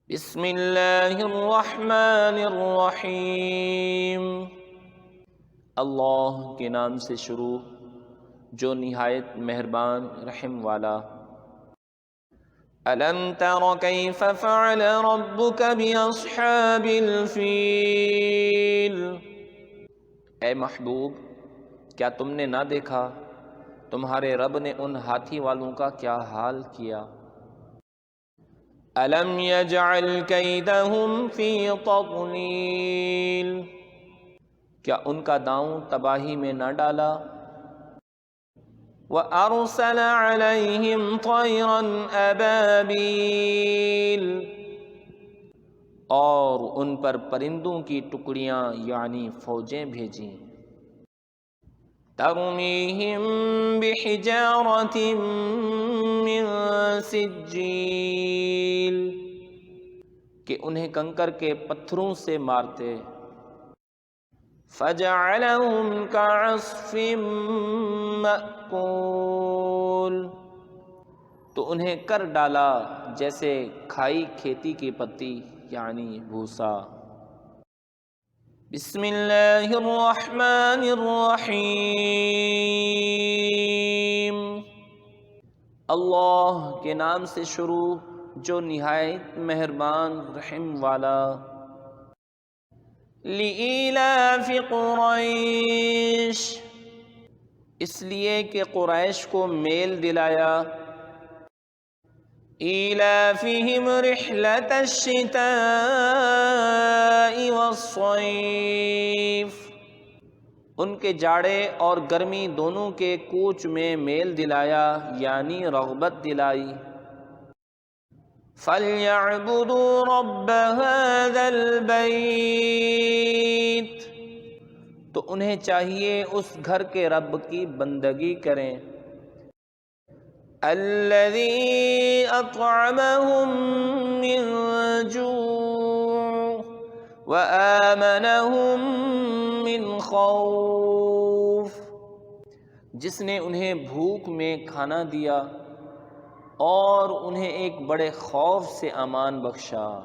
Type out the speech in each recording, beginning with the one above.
بسم اللہ الرحمن الرحیم۔ اللہ کے نام سے شروع جو نہایت مہربان رحم والا۔ الم تر کیف فعل ربک باصحاب الفیل۔ اے محبوب، کیا تم نے نہ دیکھا تمہارے رب نے ان ہاتھی والوں کا کیا حال کیا۔ الم یجعل کیدہم فی تضلیل۔ کیا ان کا داؤں تباہی میں نہ ڈالا۔ وَأَرْسَلَ عَلَيْهِمْ طَيْرًا أَبَابِيلَ۔ اور ان پر پرندوں کی ٹکڑیاں یعنی فوجیں بھیجیں۔ تَرْمِيهِمْ بِحِجَارَةٍ مِّن سِجِّيلٍ۔ کہ انہیں کنکر کے پتھروں سے مارتے۔ فَجَعَلَهُمْ كَعَصْفٍ مَّأْكُولٍ۔ تو انہیں کر ڈالا جیسے کھائی کھیتی کی پتی یعنی بھوسا۔ بسم اللہ الرحمن الرحیم۔ اللہ کے نام سے شروع جو نہایت مہربان رحم والا۔ لِإِيلَافِ قُرَيْشٍ۔ اس لیے کہ قریش کو میل دلایا۔ إِيلَافِهِمْ رِحْلَةَ الشِّتَاءِ وَالصَّيْفِ۔ ان کے جاڑے اور گرمی دونوں کے کوچ میں میل دلایا یعنی رغبت دلائی۔ فَلْيَعْبُدُوا رَبَّ هَذَا الْبَيْتِ۔ تو انہیں چاہیے اس گھر کے رب کی بندگی کریں۔ الَّذِي أَطْعَمَهُم مِّن جُوعٍ وَآمَنَهُم مِّن خَوْفٍ۔ جس نے انہیں بھوک میں کھانا دیا اور انہیں ایک بڑے خوف سے امان بخشا۔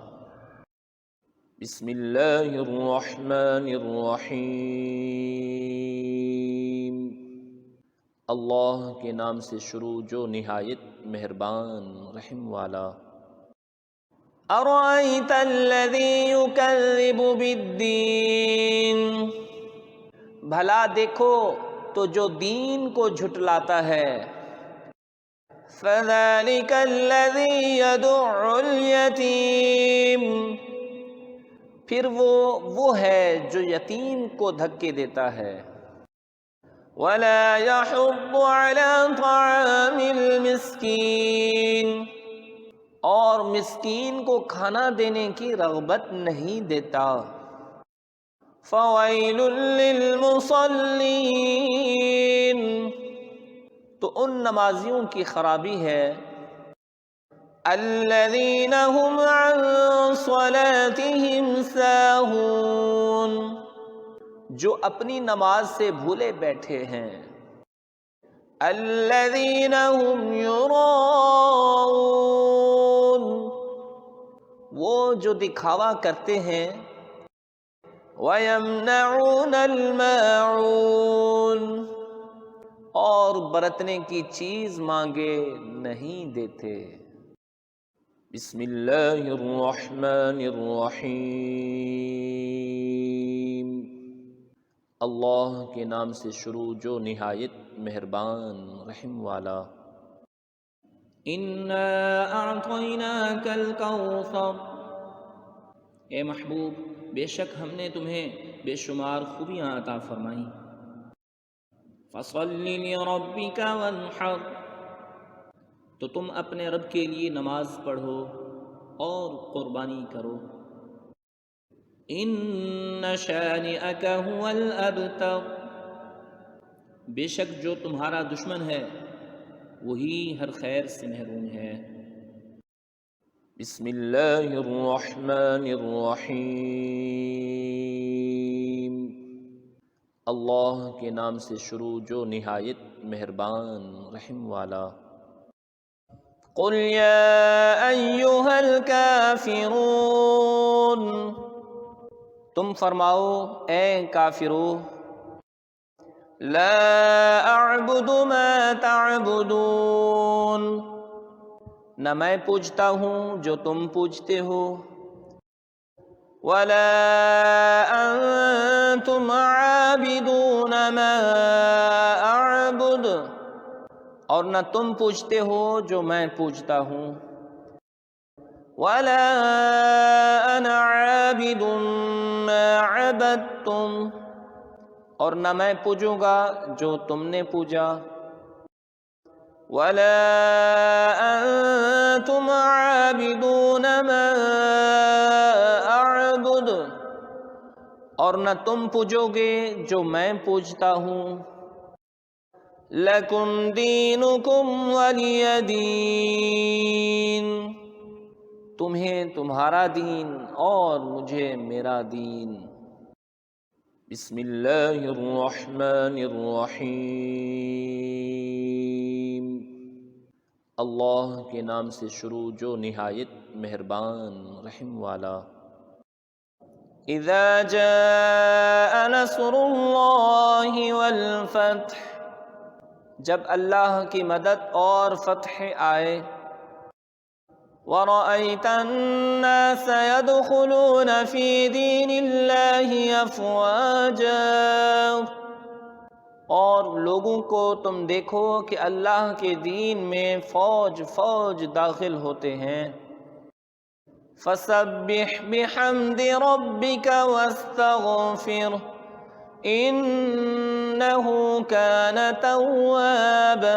بسم اللہ الرحمن الرحیم۔ اللہ کے نام سے شروع جو نہایت مہربان رحم والا۔ ارأیت الذی یکذب بالدین۔ بھلا دیکھو تو جو دین کو جھٹلاتا ہے۔ فَذَلِكَ الَّذِي يَدُعُّ الْيَتِيمَ۔ پھر وہ ہے جو یتیم کو دھکے دیتا ہے۔ وَلَا يَحُضُّ عَلَى طَعَامِ الْمِسْكِينِ۔ اور مسکین کو کھانا دینے کی رغبت نہیں دیتا۔ فَوَيْلٌ لِّلْمُصَلِّينَ۔ تو ان نمازیوں کی خرابی ہے۔ الَّذِينَ هُمْ عَن صَلَاتِهِمْ سَاهُونَ۔ جو اپنی نماز سے بھولے بیٹھے ہیں۔ الَّذِينَ هُمْ يُرَاءُونَ۔ وہ جو دکھاوا کرتے ہیں۔ وَيَمْنَعُونَ الْمَاعُونَ۔ اور برتنے کی چیز مانگے نہیں دیتے۔ بسم اللہ الرحمن الرحیم۔ اللہ کے نام سے شروع جو نہایت مہربان رحم والا۔ اِنَّا أَعْطَيْنَاكَ الْكَوْثَرَ۔ اے محبوب، بے شک ہم نے تمہیں بے شمار خوبیاں عطا فرمائیں۔ فَصَلِّ لِرَبِّكَ وَانْحَرْ۔ تو تم اپنے رب کے لیے نماز پڑھو اور قربانی کرو۔ إِنَّ شَانِئَكَ هُوَ الْأَبْتَرُ۔ بے شک جو تمہارا دشمن ہے وہی ہر خیر سے محروم ہے۔ بسم اللہ الرحمن الرحیم۔ اللہ کے نام سے شروع جو نہایت مہربان رحم والا۔ قل یا ایھا الکافرون، تم فرماؤ اے کافرو، لا اعبد ما تعبدون، نہ میں پوجتا ہوں جو تم پوجتے ہو، ولا انتم عابدون ما اعبد، اور نہ تم پوجتے ہو جو میں پوجتا ہوں، ولا انا عابد ما عبدتم، اور نہ میں پوجوں گا جو تم نے پوجا، ولا انتم عابدون ما اعبد، اور نہ تم پوجو گے جو میں پوجتا ہوں، لکم دینکم ولی دین، تمہیں تمہارا دین اور مجھے میرا دین۔ بسم اللہ الرحمن الرحیم، اللہ کے نام سے شروع جو نہایت مہربان رحم والا۔ اذا جاء نصر اللہ والفتح، جب اللہ کی مدد اور فتح آئے، وَرَأَيْتَ النَّاسَ يَدْخُلُونَ فِي دِينِ اللَّهِ أَفْوَاجًا، اور لوگوں کو تم دیکھو کہ اللہ کے دین میں فوج فوج داخل ہوتے ہیں، فَسَبِّحْ بِحَمْدِ رَبِّكَ وَاسْتَغْفِرْهُ إِنَّهُ كَانَ تَوَّابًا،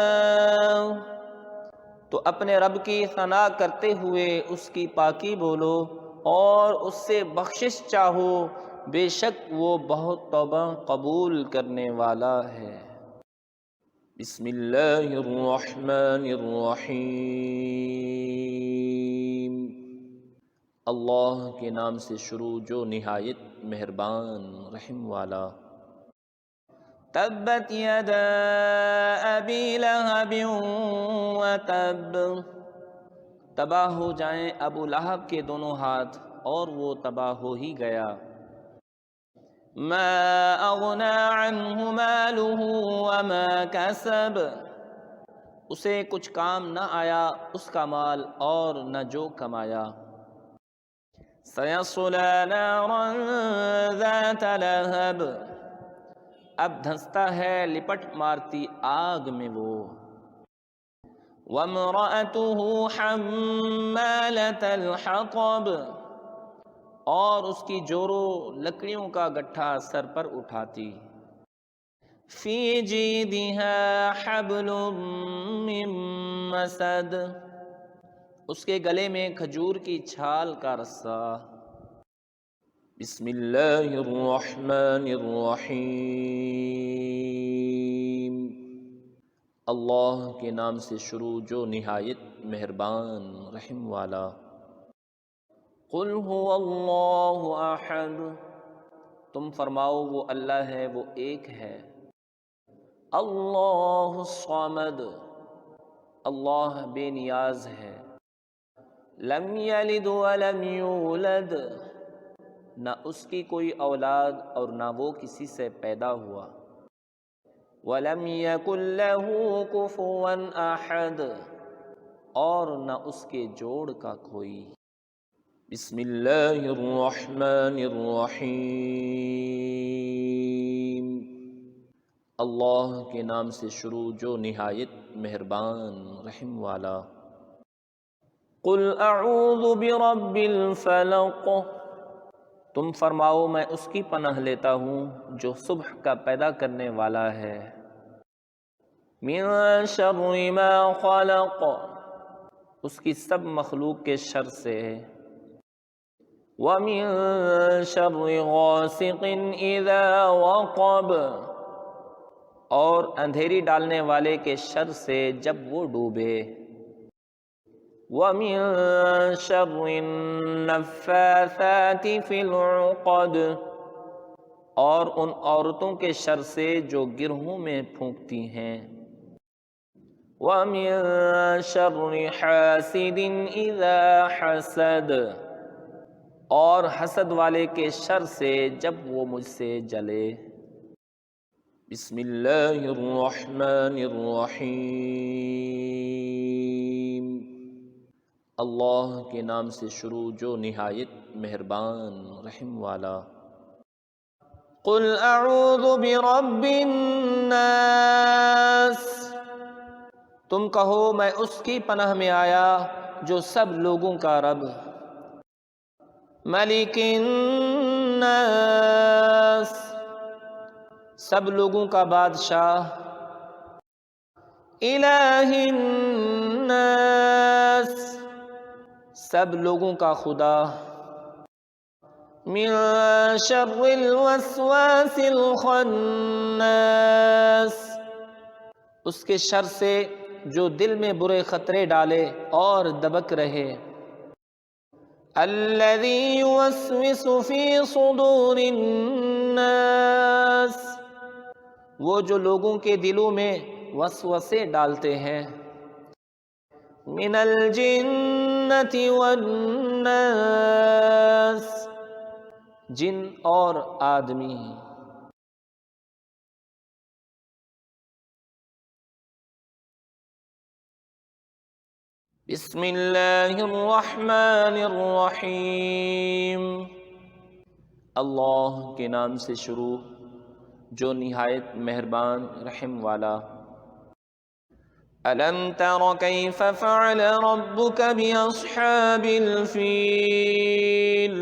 تو اپنے رب کی ثنا کرتے ہوئے اس کی پاکی بولو اور اس سے بخشش چاہو، بے شک وہ بہت توبہ قبول کرنے والا ہے۔ بسم اللہ الرحمن الرحیم، اللہ کے نام سے شروع جو نہایت مہربان رحم والا۔ تبت یدا ابی لہب وتب، تباہ ہو جائیں ابو لہب کے دونوں ہاتھ اور وہ تباہ ہو ہی گیا۔ ما اغنی عنہ مالہ وما کسب، اسے کچھ کام نہ آیا اس کا مال اور نہ جو کمایا۔ سیصلی نارا ذات لہب، اب دھنستا ہے لپٹ مارتی آگ میں وہ۔ وامرأتہ حمالۃ الحطب، اور اس کی جورو لکڑیوں کا گٹھا سر پر اٹھاتی۔ فی جیدہا حبل من مسد، اس کے گلے میں کھجور کی چھال کا رسہ۔ بسم اللہ الرحمن الرحیم، اللہ کے نام سے شروع جو نہایت مہربان رحم والا۔ قل هو اللہ احد، تم فرماؤ وہ اللہ ہے، وہ ایک ہے۔ اللہ الصمد، اللہ بے نیاز ہے۔ لم یلد ولم یولد، نہ اس کی کوئی اولاد اور نہ وہ کسی سے پیدا ہوا۔ وَلَمْ يَكُنْ لَهُ كُفُوًا أَحَدٌ، اور نہ اس کے جوڑ کا کوئی۔ بسم اللہ الرحمن الرحیم، اللہ کے نام سے شروع جو نہایت مہربان رحم والا۔ قل اعوذ برب الفلق، تم فرماؤ میں اس کی پناہ لیتا ہوں جو صبح کا پیدا کرنے والا ہے۔ من شر ما خلق، اس کی سب مخلوق کے شر سے۔ ومن شر غاسق اذا وقب، اور اندھیری ڈالنے والے کے شر سے جب وہ ڈوبے۔ وَمِن شَرِّ النَّفَّاثَاتِ فِي الْعُقَدِ، اور ان عورتوں کے شر سے جو گرہوں میں پھونکتی ہیں۔ وَمِن شَرِّ حَاسِدٍ إِذَا حَسَدَ، اور حسد والے کے شر سے جب وہ مجھ سے جلے۔ بسم اللہ الرحمن الرحیم، اللہ کے نام سے شروع جو نہایت مہربان رحم والا۔ قل اعوذ برب الناس، تم کہو میں اس کی پناہ میں آیا جو سب لوگوں کا رب، ملک الناس، سب لوگوں کا بادشاہ، الہ الناس، سب لوگوں کا خدا، من شر الوسواس الخناس، اس کے شر سے جو دل میں برے خطرے ڈالے اور دبک رہے، الذی یوسوس فی صدور الناس، وہ جو لوگوں کے دلوں میں وسوسے ڈالتے ہیں، من الجنۃ والناس، جن اور آدمی۔ بسم اللہ الرحمن الرحیم، اللہ کے نام سے شروع جو نہایت مہربان رحم والا۔ الم تر کیف فعل ربک باصحاب الفیل،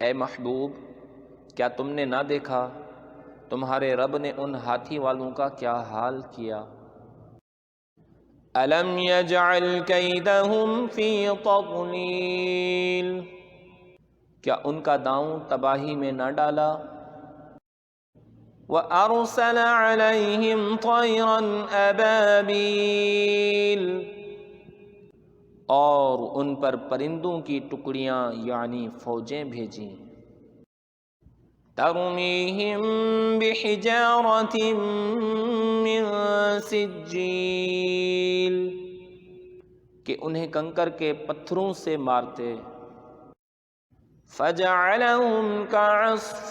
اے محبوب کیا تم نے نہ دیکھا تمہارے رب نے ان ہاتھی والوں کا کیا حال کیا۔ الم یجعل کیدہم فی تضلیل، کیا ان کا داؤں تباہی میں نہ ڈالا۔ وَأَرْسَلَ عَلَيْهِمْ طَيْرًا أَبَابِيلَ، اور ان پر پرندوں کی ٹکڑیاں یعنی فوجیں بھیجیں، تَرْمِيهِمْ بِحِجَارَةٍ مِّن سِجِّيلٍ، کہ انہیں کنکر کے پتھروں سے مارتے، فَجَعَلَهُمْ كَعَصْفٍ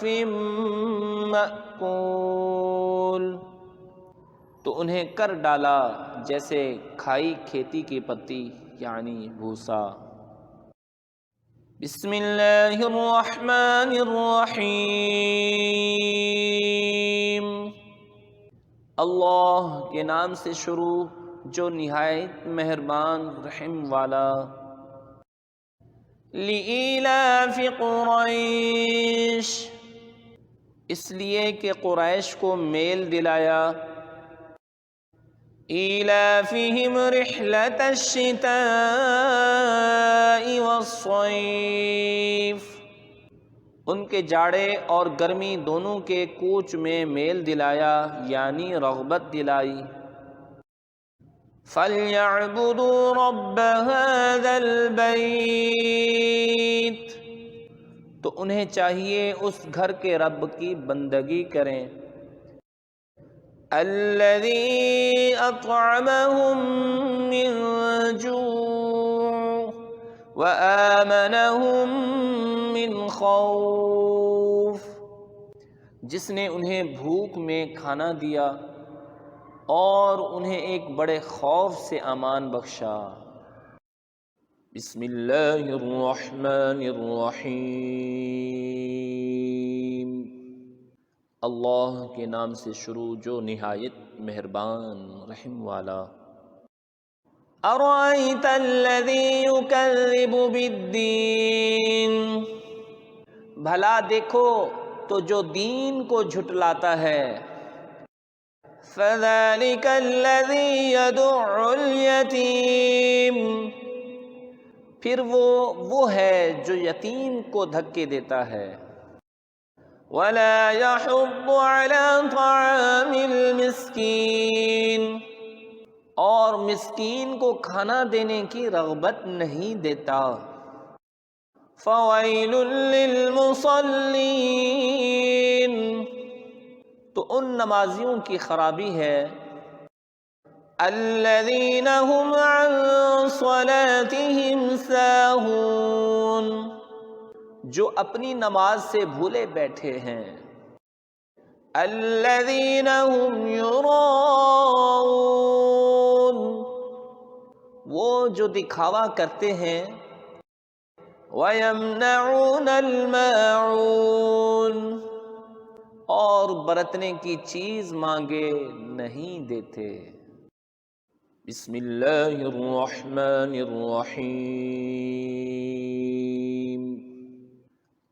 مَّأْكُولٍ، تو انہیں کر ڈالا جیسے کھائی کھیتی کی پتی یعنی بھوسا۔ بسم اللہ الرحمن الرحیم، اللہ کے نام سے شروع جو نہایت مہربان رحم والا۔ لِإِيلَافِ قُرَيْشٍ، اس لیے کہ قریش کو میل دلایا، إِيلَافِهِمْ رِحْلَةَ الشِّتَاءِ وَالصَّيْفِ، ان کے جاڑے اور گرمی دونوں کے کوچ میں میل دلایا یعنی رغبت دلائی۔ فَلْيَعْبُدُوا رَبَّ هَذَا الْبَيْتِ، تو انہیں چاہیے اس گھر کے رب کی بندگی کریں، الَّذِي أَطْعَمَهُم مِّن جُوعٍ وَآمَنَهُم مِّن خَوْفٍ، جس نے انہیں بھوک میں کھانا دیا اور انہیں ایک بڑے خوف سے امان بخشا۔ بسم اللہ الرحمن الرحیم، اللہ کے نام سے شروع جو نہایت مہربان رحم والا۔ ارأیت الذی یکذب بالدین، بھلا دیکھو تو جو دین کو جھٹلاتا ہے، فَذَلِكَ الَّذِي يَدُعُّ الْيَتِيمَ، پھر وہ ہے جو یتیم کو دھکے دیتا ہے، وَلَا يَحُضُّ عَلَى طَعَامِ الْمِسْكِينِ، اور مسکین کو کھانا دینے کی رغبت نہیں دیتا۔ فَوَيْلٌ لِّلْمُصَلِّينَ، تو ان نمازیوں کی خرابی ہے، الذین هم عن صلاتهم ساہون، جو اپنی نماز سے بھولے بیٹھے ہیں. الذین هم یراؤون، وہ جو دکھاوا کرتے ہیں. وَيَمْنَعُونَ الْمَاعُونَ، اور برتنے کی چیز مانگے نہیں دیتے. بسم اللہ الرحمن الرحیم.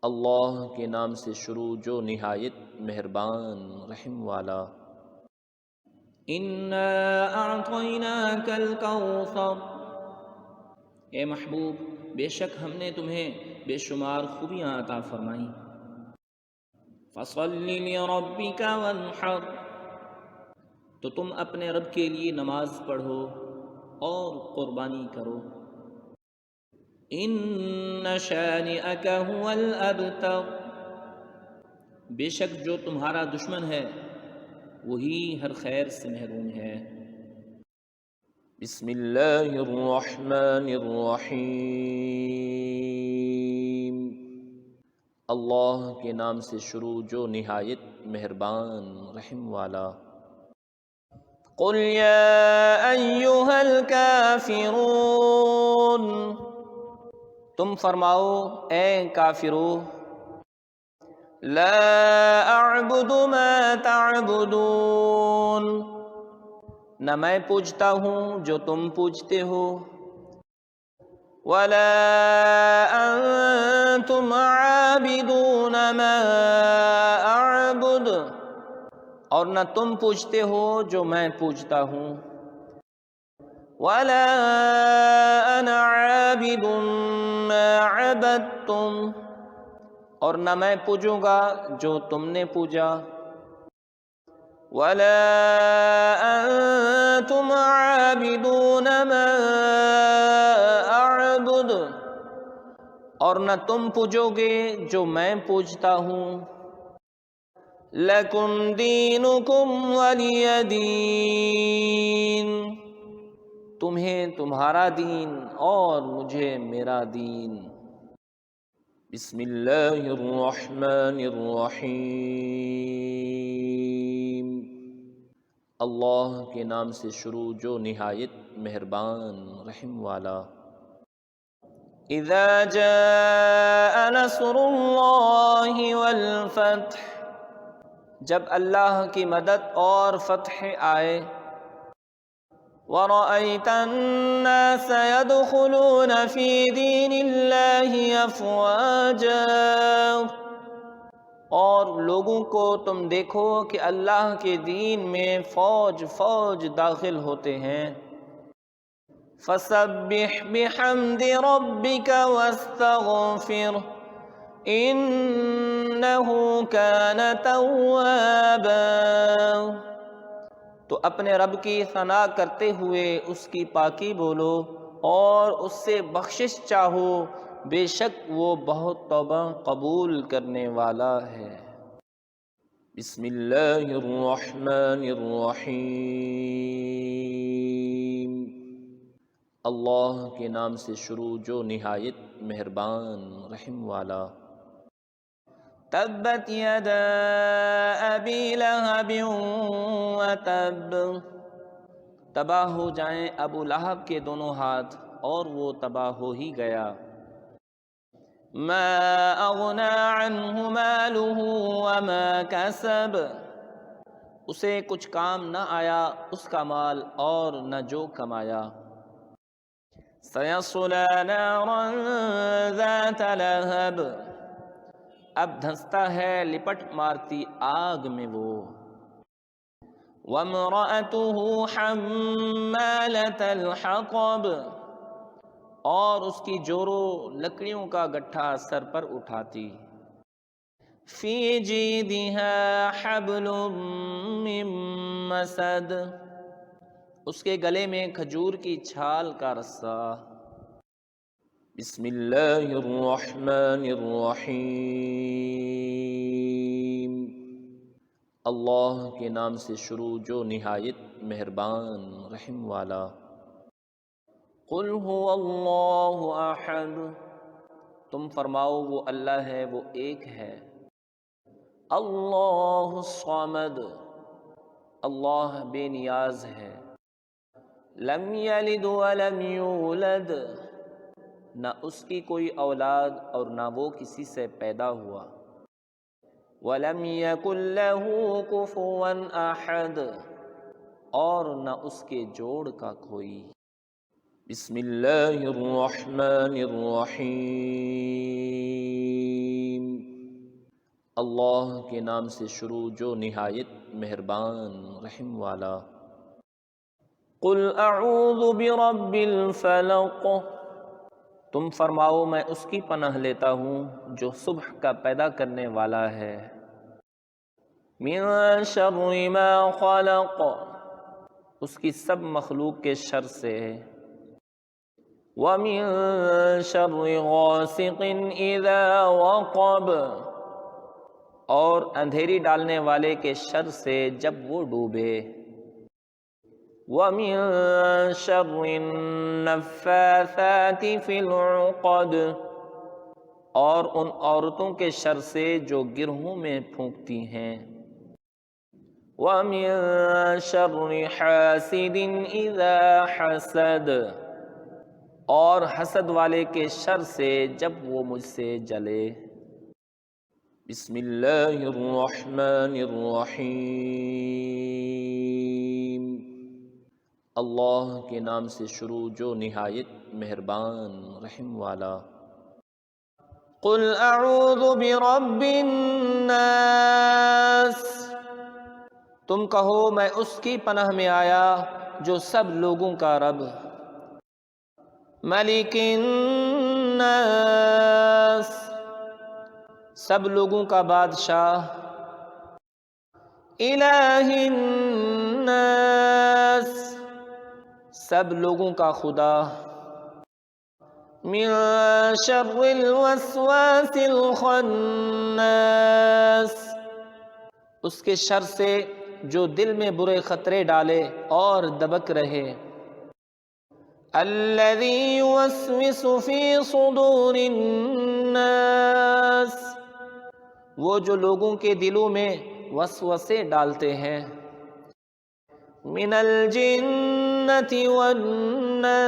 اللہ کے نام سے شروع جو نہایت مہربان رحم والا. اِنَّا أَعْطَيْنَاكَ الْكَوْثَرَ، اے محبوب بے شک ہم نے تمہیں بے شمار خوبیاں عطا فرمائیں. فَصَلِّ لِرَبِّكَ وَانْحَرْ، تو تم اپنے رب کے لیے نماز پڑھو اور قربانی کرو. إِنَّ شَانِئَكَ هُوَ الْأَبْتَرُ، بے شک جو تمہارا دشمن ہے وہی ہر خیر سے محروم ہے. بسم اللہ الرحمن الرحیم. اللہ کے نام سے شروع جو نہایت مہربان رحم والا. قل یا ایہا الکافرون، تم فرماؤ اے کافرو. لا اعبد ما تعبدون، نہ میں پوجتا ہوں جو تم پوجتے ہو. ولا انتم عابدون ما اعبد، اور نہ تم پوجتے ہو جو میں پوجتا ہوں. ولا انا عابد ما عبدتم، اور نہ میں پوجوں گا جو تم نے پوجا. ولا انتم عابدون ما اعبد، اور نہ تم پوجو گے جو میں پوجتا ہوں. لکم دینکم ولی دین، تمہیں تمہارا دین اور مجھے میرا دین. بسم اللہ الرحمن الرحیم. اللہ کے نام سے شروع جو نہایت مہربان رحم والا. اذا جاء نصر اللہ والفتح، جب اللہ کی مدد اور فتح آئے. وَرَأَيْتَ النَّاسَ يَدْخُلُونَ فِي دِينِ اللَّهِ أَفْوَاجًا، اور لوگوں کو تم دیکھو کہ اللہ کے دین میں فوج فوج داخل ہوتے ہیں. فَسَبِّحْ بِحَمْدِ رَبِّكَ وَاسْتَغْفِرْهُ إِنَّهُ كَانَ تَوَّابًا، تو اپنے رب کی ثنا کرتے ہوئے اس کی پاکی بولو اور اس سے بخشش چاہو، بے شک وہ بہت توبہ قبول کرنے والا ہے. بسم اللہ الرحمن الرحیم. اللہ کے نام سے شروع جو نہایت مہربان رحم والا. تبت یدا ابی لہب وتب، تباہ ہو جائیں ابو لہب کے دونوں ہاتھ اور وہ تباہ ہو ہی گیا. ما اغنى عنہ مالہ وما کسب، اسے کچھ کام نہ آیا اس کا مال اور نہ جو کمایا. سیصلی نارا ذات لہب، اب دھنستا ہے لپٹ مارتی آگ میں وہ. وامرأتہ حمالۃ الحطب، اور اس کی جورو لکڑیوں کا گٹھا سر پر اٹھاتی. فی جیدہا حبل من مسد، اس کے گلے میں کھجور کی چھال کا رسہ. بسم اللہ الرحمن الرحیم. اللہ کے نام سے شروع جو نہایت مہربان رحم والا۔ قل هو اللہ احد، تم فرماؤ وہ اللہ ہے، وہ ایک ہے۔ اللہ الصمد، اللہ بے نیاز ہے۔ لم یلد ولم یولد، نہ اس کی کوئی اولاد اور نہ وہ کسی سے پیدا ہوا۔ وَلَمْ يَكُنْ لَهُ كُفُوًا أَحَدٌ، اور نہ اس کے جوڑ کا کوئی۔ بسم اللہ الرحمن الرحیم، اللہ کے نام سے شروع جو نہایت مہربان رحم والا۔ قل اعوذ برب الفلق، تم فرماؤ میں اس کی پناہ لیتا ہوں جو صبح کا پیدا کرنے والا ہے۔ من شر ما خلق، اس کی سب مخلوق کے شر سے۔ ومن شر غاسق اذا وقب، اور اندھیری ڈالنے والے کے شر سے جب وہ ڈوبے۔ وَمِن شَرِّ النَّفَّاثَاتِ فِي الْعُقَدِ، اور ان عورتوں کے شر سے جو گرہوں میں پھونکتی ہیں۔ وَمِن شَرِّ حَاسِدٍ إِذَا حَسَدَ، اور حسد والے کے شر سے جب وہ مجھ سے جلے۔ بسم اللہ الرحمن الرحیم، اللہ کے نام سے شروع جو نہایت مہربان رحم والا۔ قل اعوذ برب الناس، تم کہو میں اس کی پناہ میں آیا جو سب لوگوں کا رب۔ ملک الناس، سب لوگوں کا بادشاہ۔ الہ الناس، سب لوگوں کا خدا۔ من شر الوسواس الخناس، اس کے شر سے جو دل میں برے خطرے ڈالے اور دبک رہے۔ الذی یوسوس فی صدور الناس، وہ جو لوگوں کے دلوں میں وسوسے ڈالتے ہیں۔ من الجنۃ والناس،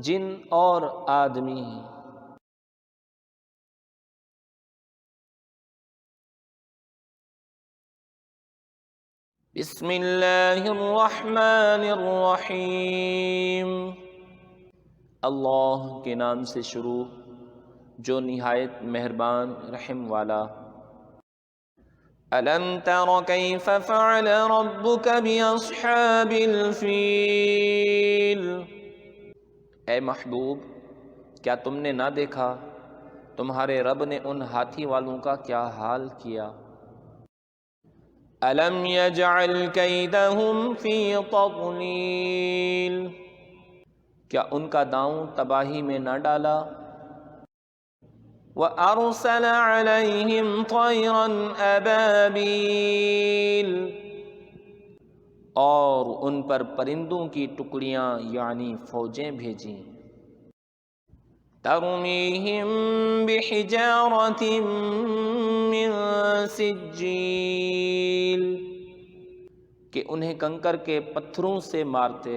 جن اور آدمی۔ بسم اللہ الرحمن الرحیم، اللہ کے نام سے شروع جو نہایت مہربان رحم والا۔ أَلَمْ تَرَ كَيْفَ فَعَلَ رَبُّكَ بِأَصْحَابِ الْفِيلِ، اے محبوب کیا تم نے نہ دیکھا تمہارے رب نے ان ہاتھی والوں کا کیا حال کیا۔ أَلَمْ يَجْعَلْ كَيْدَهُمْ فِي تَضْلِيلٍ، کیا ان کا داؤں تباہی میں نہ ڈالا۔ وَأَرْسَلَ عَلَيْهِمْ طَيْرًا أَبَابِيلَ، اور ان پر پرندوں کی ٹکڑیاں یعنی فوجیں بھیجیں۔ تَرْمِيهِمْ بِحِجَارَةٍ مِّن سِجِّيلٍ، کہ انہیں کنکر کے پتھروں سے مارتے۔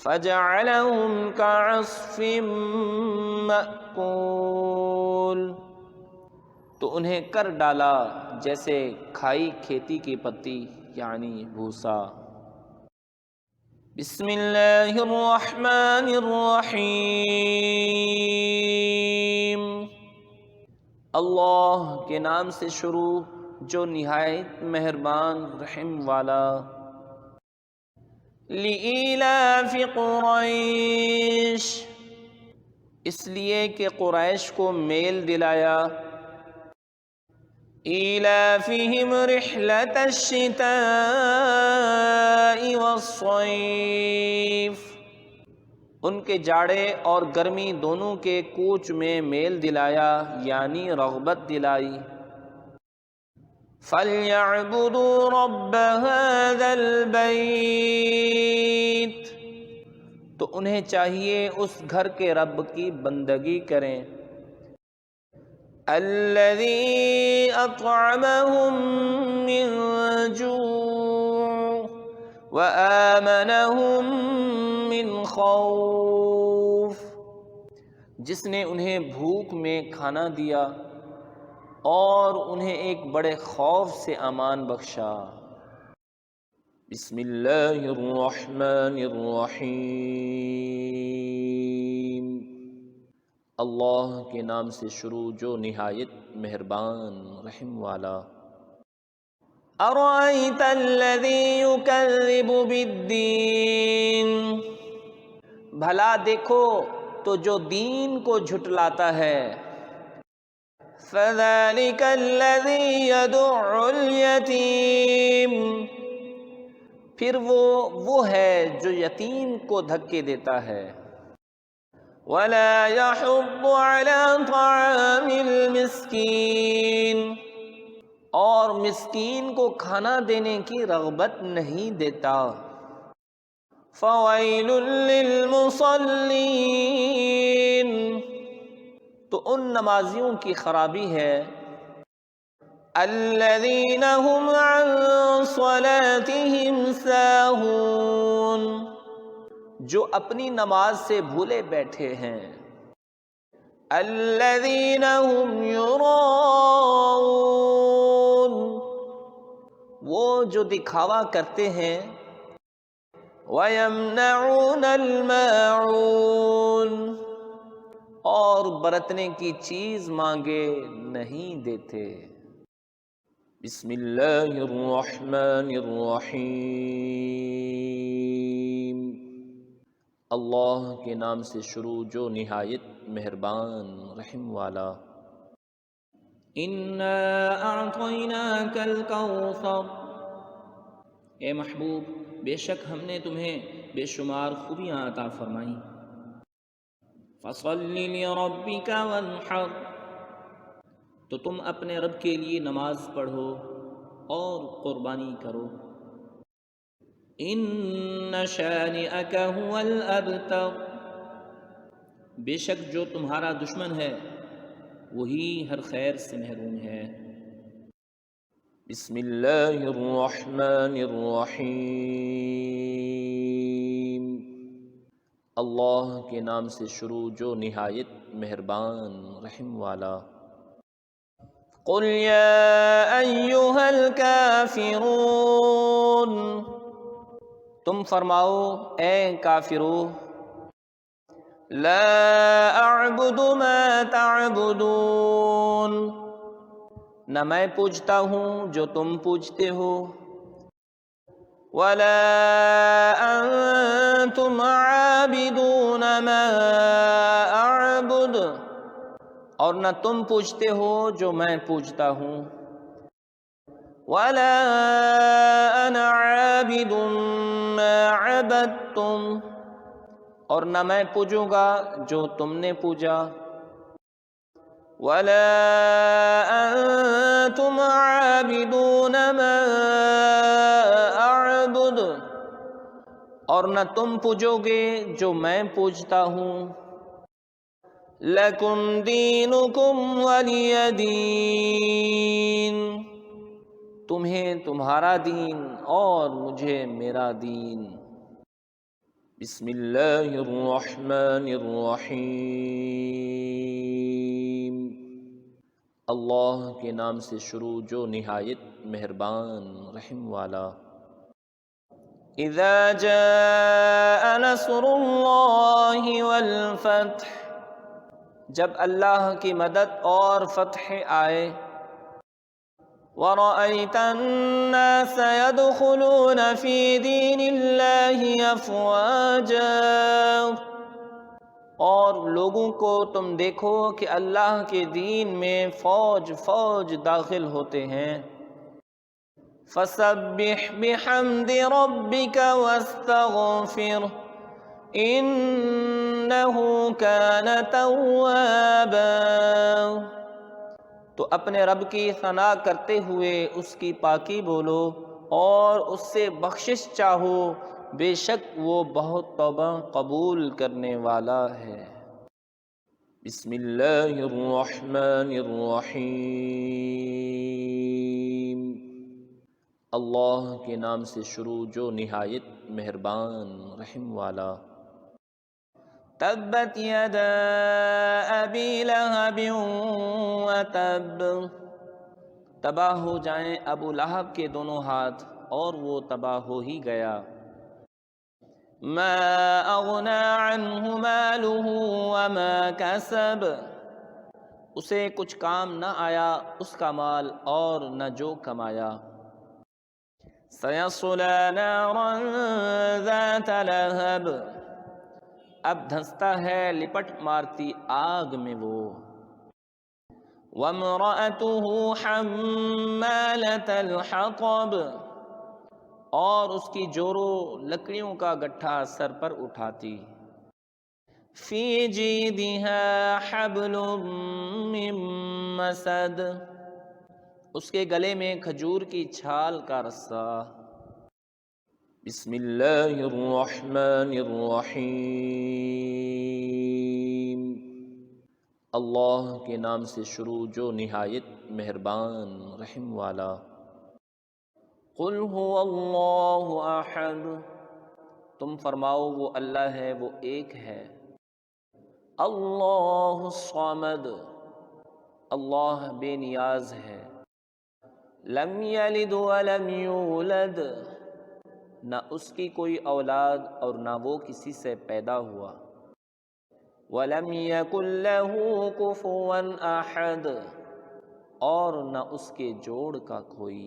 فَجَعَلَهُمْ كَعَصْفٍ مَّأْكُولٍ، تو انہیں کر ڈالا جیسے کھائی کھیتی کی پتی یعنی بھوسا۔ بسم اللہ الرحمن الرحیم، اللہ کے نام سے شروع جو نہایت مہربان رحم والا۔ لِإِيلَافِ قُرَيْشٍ، اس لیے کہ قریش کو میل دلایا۔ إِيلَافِهِمْ رِحْلَةَ الشِّتَاءِ وَالصَّيْفِ، ان کے جاڑے اور گرمی دونوں کے کوچ میں میل دلایا یعنی رغبت دلائی۔ فَلْيَعْبُدُوا رَبَّ هَذَا الْبَيْتِ، تو انہیں چاہیے اس گھر کے رب کی بندگی کریں، الَّذِي أَطْعَمَهُم مِّن جُوعٍ وَآمَنَهُم مِّن خَوْفٍ، جس نے انہیں بھوک میں کھانا دیا اور انہیں ایک بڑے خوف سے امان بخشا۔ بسم اللہ الرحمن الرحیم، اللہ کے نام سے شروع جو نہایت مہربان رحم والا۔ ارأیت الذی یکذب بالدین، بھلا دیکھو تو جو دین کو جھٹلاتا ہے، فذلک الذی یدع الیتیم، پھر وہ ہے جو یتیم کو دھکے دیتا ہے، ولا یحض علی طعام المسکین، اور مسکین کو کھانا دینے کی رغبت نہیں دیتا، فویل للمصلین، تو ان نمازیوں کی خرابی ہے، الذین هم عن صلاتهم ساہون، جو اپنی نماز سے بھولے بیٹھے ہیں، الذین هم یراؤون، وہ جو دکھاوا کرتے ہیں، وَيَمْنَعُونَ الْمَاعُونَ، اور برتنے کی چیز مانگے نہیں دیتے۔ بسم اللہ الرحمن الرحیم، اللہ کے نام سے شروع جو نہایت مہربان رحم والا۔ اِنَّا أَعْطَيْنَاكَ الْكَوْثَرَ، اے محبوب بے شک ہم نے تمہیں بے شمار خوبیاں عطا فرمائیں، فَصَلِّ لِرَبِّكَ وَانْحَرْ، تو تم اپنے رب کے لیے نماز پڑھو اور قربانی کرو، إِنَّ شَانِئَكَ هُوَ الْأَبْتَرُ، بے شک جو تمہارا دشمن ہے وہی ہر خیر سے محروم ہے۔ بسم اللہ الرحمن الرحیم، اللہ کے نام سے شروع جو نہایت مہربان رحم والا۔ قل یا ایہا الکافرون، تم فرماؤ اے کافرو، لا اعبد ما تعبدون، نہ میں پوجتا ہوں جو تم پوجتے ہو، ولا انتم عابدون ما اعبد، اور نہ تم پوجتے ہو جو میں پوجتا ہوں، ولا انا عابد ما عبدتم، اور نہ میں پوجوں گا جو تم نے پوجا، ولا انتم عابدون ما اعبد، اور نہ تم پوجو گے جو میں پوجتا ہوں، لکم دینکم ولی دین، تمہیں تمہارا دین اور مجھے میرا دین۔ بسم اللہ الرحمن الرحیم، اللہ کے نام سے شروع جو نہایت مہربان رحم والا۔ اذا جاء نصر اللہ والفتح، جب اللہ کی مدد اور فتح آئے، وَرَأَيْتَ النَّاسَ يَدْخُلُونَ فِي دِينِ اللَّهِ أَفْوَاجًا، اور لوگوں کو تم دیکھو کہ اللہ کے دین میں فوج فوج داخل ہوتے ہیں، فَسَبِّحْ بِحَمْدِ رَبِّكَ وَاسْتَغْفِرْهُ إِنَّهُ كَانَ تَوَّابًا، تو اپنے رب کی ثنا کرتے ہوئے اس کی پاکی بولو اور اس سے بخشش چاہو، بے شک وہ بہت توبہ قبول کرنے والا ہے۔ بسم اللہ الرحمن الرحیم، اللہ کے نام سے شروع جو نہایت مہربان رحم والا۔ تبت یدا ابی لہب وتب، تباہ ہو جائیں ابو لہب کے دونوں ہاتھ اور وہ تباہ ہو ہی گیا۔ ما اغنی عنہ مالہ وما کسب، اسے کچھ کام نہ آیا اس کا مال اور نہ جو کمایا۔ سیصلی نارا ذات لہب، اب دھنستا ہے لپٹ مارتی آگ میں وہ۔ وامرأتہ حمالۃ الحطب، اور اس کی جورو لکڑیوں کا گٹھا سر پر اٹھاتی۔ فی جیدہا حبل من مسد، اس کے گلے میں کھجور کی چھال کا رسہ۔ بسم اللہ الرحمن الرحیم، اللہ کے نام سے شروع جو نہایت مہربان رحم والا۔ قل هو اللہ احد، تم فرماؤ وہ اللہ ہے، وہ ایک ہے۔ اللہ الصمد، اللہ بے نیاز ہے۔ لم یلد ولم یولد، نہ اس کی کوئی اولاد اور نہ وہ کسی سے پیدا ہوا۔ وَلَمْ يَكُنْ لَهُ كُفُوًا أَحَدٌ، اور نہ اس کے جوڑ کا کوئی۔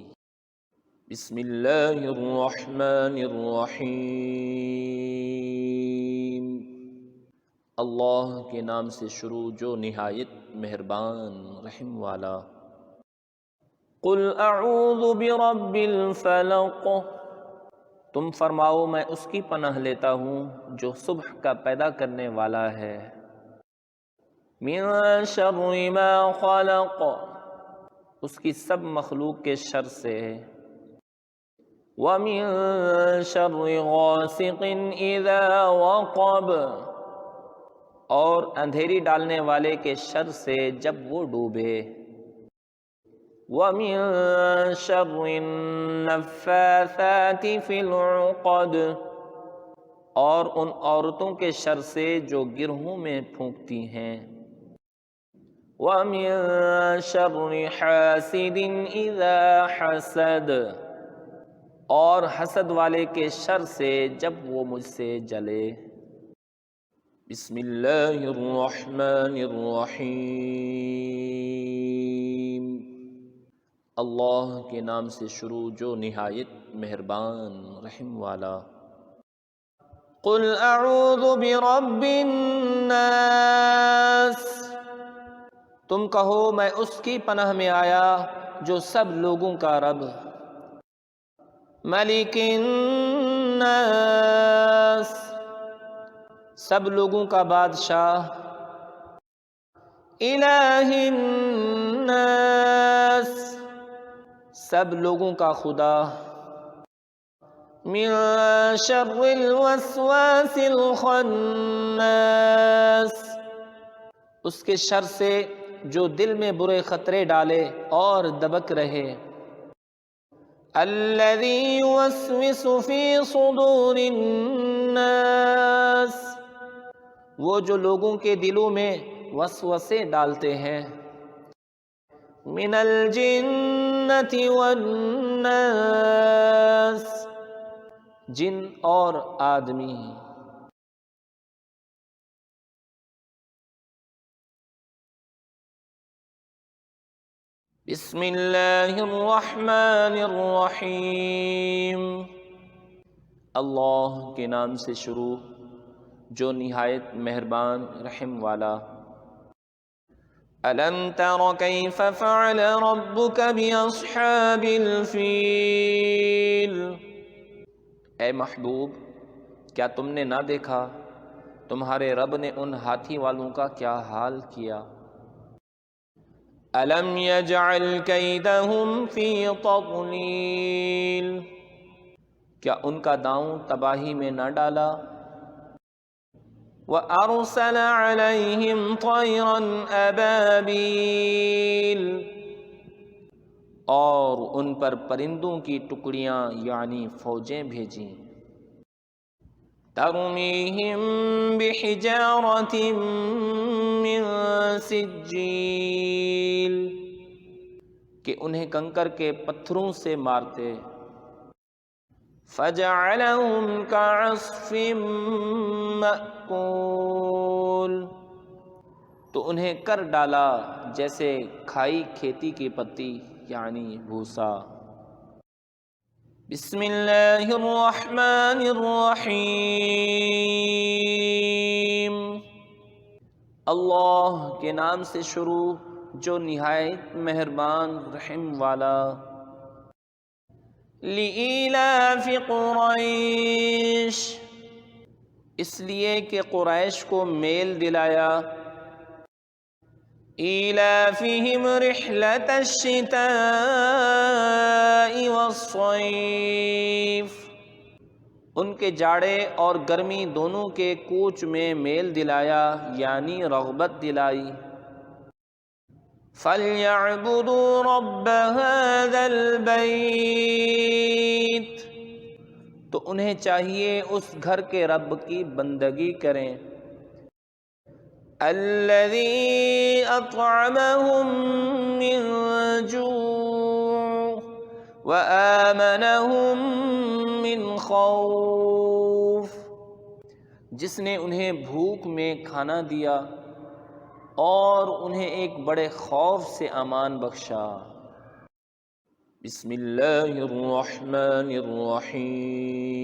بسم اللہ الرحمن الرحیم، اللہ کے نام سے شروع جو نہایت مہربان رحم والا۔ قل اعوذ برب الفلق، تم فرماؤ میں اس کی پناہ لیتا ہوں جو صبح کا پیدا کرنے والا ہے۔ من شر ما خلق، اس کی سب مخلوق کے شر سے۔ ومن شر غاسق اذا وقب، اور اندھیری ڈالنے والے کے شر سے جب وہ ڈوبے۔ وَمِن شَرِّ النَّفَّاثَاتِ فِي الْعُقَدِ، اور ان عورتوں کے شر سے جو گرہوں میں پھونکتی ہیں۔ وَمِن شَرِّ حَاسِدٍ إِذَا حَسَدَ، اور حسد والے کے شر سے جب وہ مجھ سے جلے۔ بسم اللہ الرحمن الرحیم، اللہ کے نام سے شروع جو نہایت مہربان رحم والا۔ قل اعوذ برب الناس، تم کہو میں اس کی پناہ میں آیا جو سب لوگوں کا رب۔ ملک الناس، سب لوگوں کا بادشاہ۔ الہ الناس، سب لوگوں کا خدا۔ من شر الوسواس الخناس، اس کے شر سے جو دل میں برے خطرے ڈالے اور دبک رہے۔ الذی یوسوس فی صدور الناس، وہ جو لوگوں کے دلوں میں وسوسے ڈالتے ہیں۔ من الجنۃ والناس، جن اور آدمی۔ بسم اللہ الرحمن الرحیم، اللہ کے نام سے شروع جو نہایت مہربان رحم والا۔ أَلَمْ تَرَ كَيْفَ فَعَلَ رَبُّكَ بِأَصْحَابِ الْفِيلِ، اے محبوب کیا تم نے نہ دیکھا تمہارے رب نے ان ہاتھی والوں کا کیا حال کیا۔ أَلَمْ يَجْعَلْ كَيْدَهُمْ فِي تَضْلِيلٍ، کیا ان کا داؤں تباہی میں نہ ڈالا؟ وَأَرْسَلَ عَلَيْهِمْ طَيْرًا أَبَابِيلَ، اور ان پر پرندوں کی ٹکڑیاں یعنی فوجیں بھیجیں، تَرْمِيهِمْ بِحِجَارَةٍ مِّن سِجِّيلٍ، کہ انہیں کنکر کے پتھروں سے مارتے، فَجَعَلَهُمْ كَعَصْفٍ مَّأْكُولٍ، تو انہیں کر ڈالا جیسے کھائی کھیتی کی پتی یعنی بھوسا۔ بسم اللہ الرحمن الرحیم، اللہ کے نام سے شروع جو نہایت مہربان رحم والا۔ لِإِيلَافِ قُرَيْشٍ، اس لیے کہ قریش کو میل دلایا، إِيلَافِهِمْ رِحْلَةَ الشِّتَاءِ وَالصَّيْفِ، ان کے جاڑے اور گرمی دونوں کے کوچ میں میل دلایا یعنی رغبت دلائی۔ فَلْيَعْبُدُوا رَبَّ هَذَا الْبَيْتِ، تو انہیں چاہیے اس گھر کے رب کی بندگی کریں، الَّذِي أَطْعَمَهُم مِّن جُوعٍ وَآمَنَهُم مِّن خَوْفٍ، جس نے انہیں بھوک میں کھانا دیا اور انہیں ایک بڑے خوف سے امان بخشا۔ بسم اللہ الرحمن الرحیم،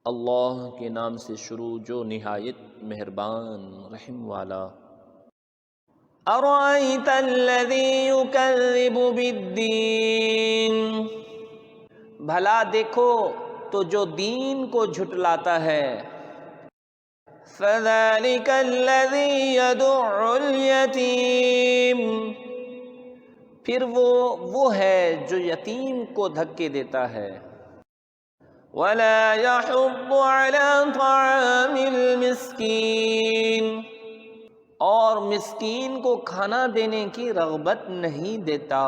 اللہ کے نام سے شروع جو نہایت مہربان رحم والا۔ أَرَأَيْتَ الَّذِي يُكَذِّبُ بِالدِّينِ، بھلا دیکھو تو جو دین کو جھٹلاتا ہے، فَذَلِكَ الَّذِي يَدُعُّ الْيَتِيمَ، پھر وہ ہے جو یتیم کو دھکے دیتا ہے، وَلَا يَحُضُّ عَلَى طَعَامِ الْمِسْكِينِ، اور مسکین کو کھانا دینے کی رغبت نہیں دیتا۔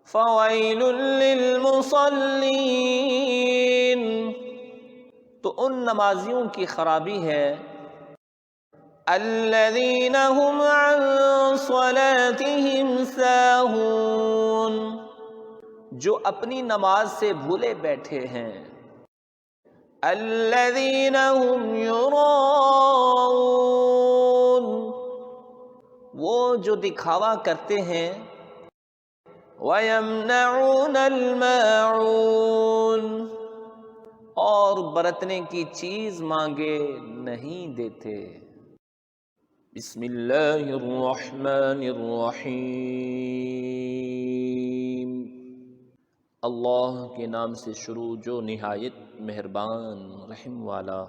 فَوَيْلٌ لِّلْمُصَلِّينَ، تو ان نمازیوں کی خرابی ہے، الَّذِينَ هُمْ عَن صَلَاتِهِمْ سَاهُونَ، جو اپنی نماز سے بھولے بیٹھے ہیں، الَّذِينَ هُمْ يُرَاءُونَ، وہ جو دکھاوا کرتے ہیں، وَيَمْنَعُونَ الْمَاعُونَ، اور برتنے کی چیز مانگے نہیں دیتے۔ بسم اللہ الرحمن الرحیم، اللہ کے نام سے شروع جو نہایت مہربان رحم والا۔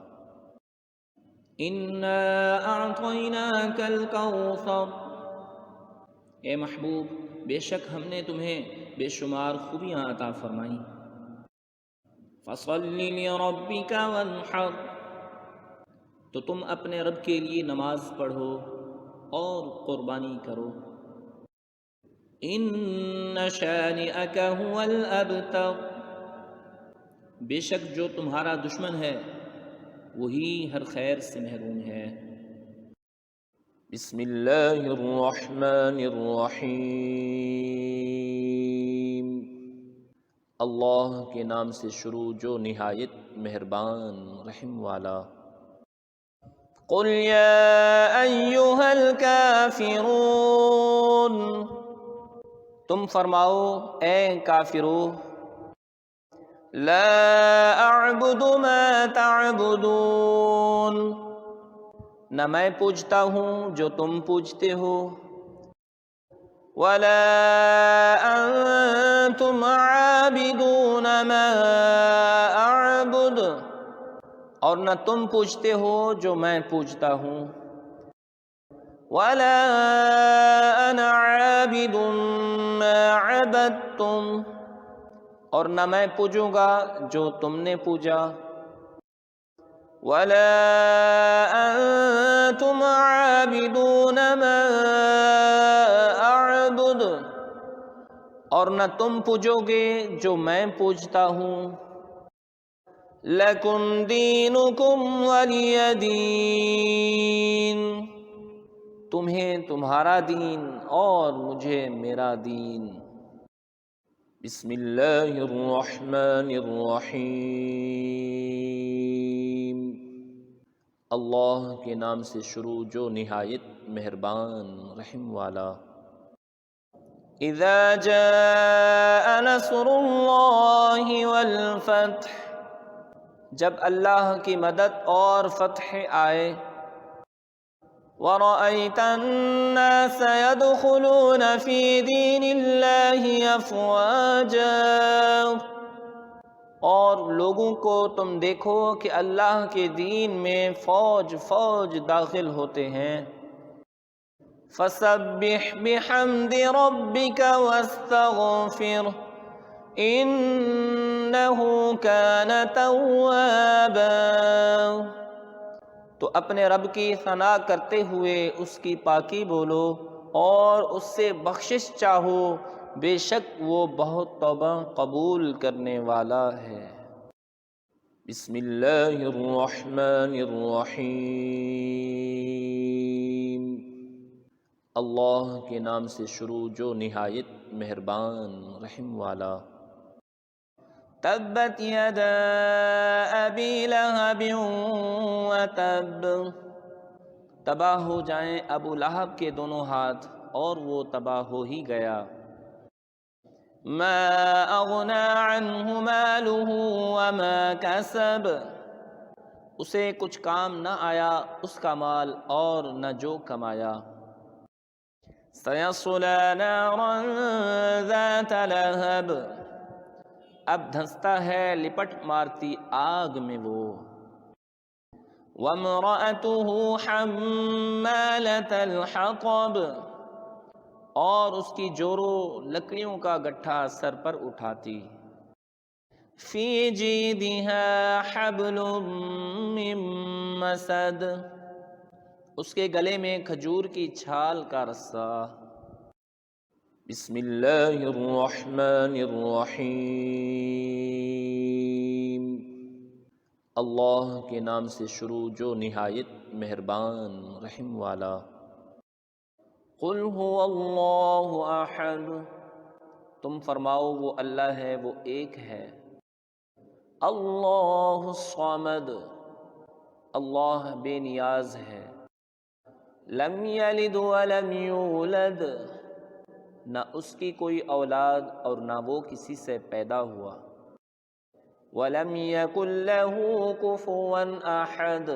إِنَّا أَعْطَيْنَاكَ الْكَوْثَرَ، اے محبوب بے شک ہم نے تمہیں بے شمار خوبیاں عطا فرمائیں، فَصَلِّ لِرَبِّكَ وَانْحَرْ، تو تم اپنے رب کے لیے نماز پڑھو اور قربانی کرو، إِنَّ شَانِئَكَ هُوَ الْأَبْتَرُ، بے شک جو تمہارا دشمن ہے وہی ہر خیر سے محروم ہے۔ بسم اللہ الرحمن الرحیم، اللہ کے نام سے شروع جو نہایت مہربان رحم والا۔ قل یا ایہا الکافرون، تم فرماؤ اے کافرو، لا اعبد ما تعبدون، نہ میں پوجتا ہوں جو تم پوجتے ہو، ولا انتم عابدون ما اعبد، اور نہ تم پوجتے ہو جو میں پوجتا ہوں، ولا انا عابد ما عبدتم، اور نہ میں پوجوں گا جو تم نے پوجا، ولا انتم عابدون ما اعبد، اور نہ تم پوجو گے جو میں پوجتا ہوں، لکم دینکم ولی دین، تمہیں تمہارا دین اور مجھے میرا دین۔ بسم اللہ الرحمن الرحیم، اللہ کے نام سے شروع جو نہایت مہربان رحم والا۔ اذا جاء نصر اللہ والفتح، جب اللہ کی مدد اور فتح آئے، وَرَأَيْتَ النَّاسَ يَدْخُلُونَ فِي دِينِ اللَّهِ أَفْوَاجًا، اور لوگوں کو تم دیکھو کہ اللہ کے دین میں فوج فوج داخل ہوتے ہیں، فَسَبِّحْ بِحَمْدِ رَبِّكَ وَاسْتَغْفِرْهُ إِنَّهُ كَانَ تَوَّابًا، تو اپنے رب کی ثنا کرتے ہوئے اس کی پاکی بولو اور اس سے بخشش چاہو، بے شک وہ بہت توبہ قبول کرنے والا ہے۔ بسم اللہ الرحمن الرحیم، اللہ کے نام سے شروع جو نہایت مہربان رحم والا۔ تبت یدا ابی لہب وتب، تباہ ہو جائیں ابو لہب کے دونوں ہاتھ اور وہ تباہ ہو ہی گیا۔ ما اغنی عنہ مالہ وما کسب، اسے کچھ کام نہ آیا اس کا مال اور نہ جو کمایا۔ سیصلی نارا ذات لہب، اب دھنستا ہے لپٹ مارتی آگ میں وہ۔ وامرأتہ حمالۃ الحطب، اور اس کی جورو لکڑیوں کا گٹھا سر پر اٹھاتی۔ فی جیدہا حبل من مسد، اس کے گلے میں کھجور کی چھال کا رسہ۔ بسم اللہ الرحمن الرحیم، اللہ کے نام سے شروع جو نہایت مہربان رحم والا۔ قل هو اللہ احد، تم فرماؤ وہ اللہ ہے، وہ ایک ہے۔ اللہ الصمد، اللہ بے نیاز ہے۔ لم یلد ولم یولد، نہ اس کی کوئی اولاد اور نہ وہ کسی سے پیدا ہوا۔ وَلَمْ يَكُنْ لَهُ كُفُوًا أَحَدٌ،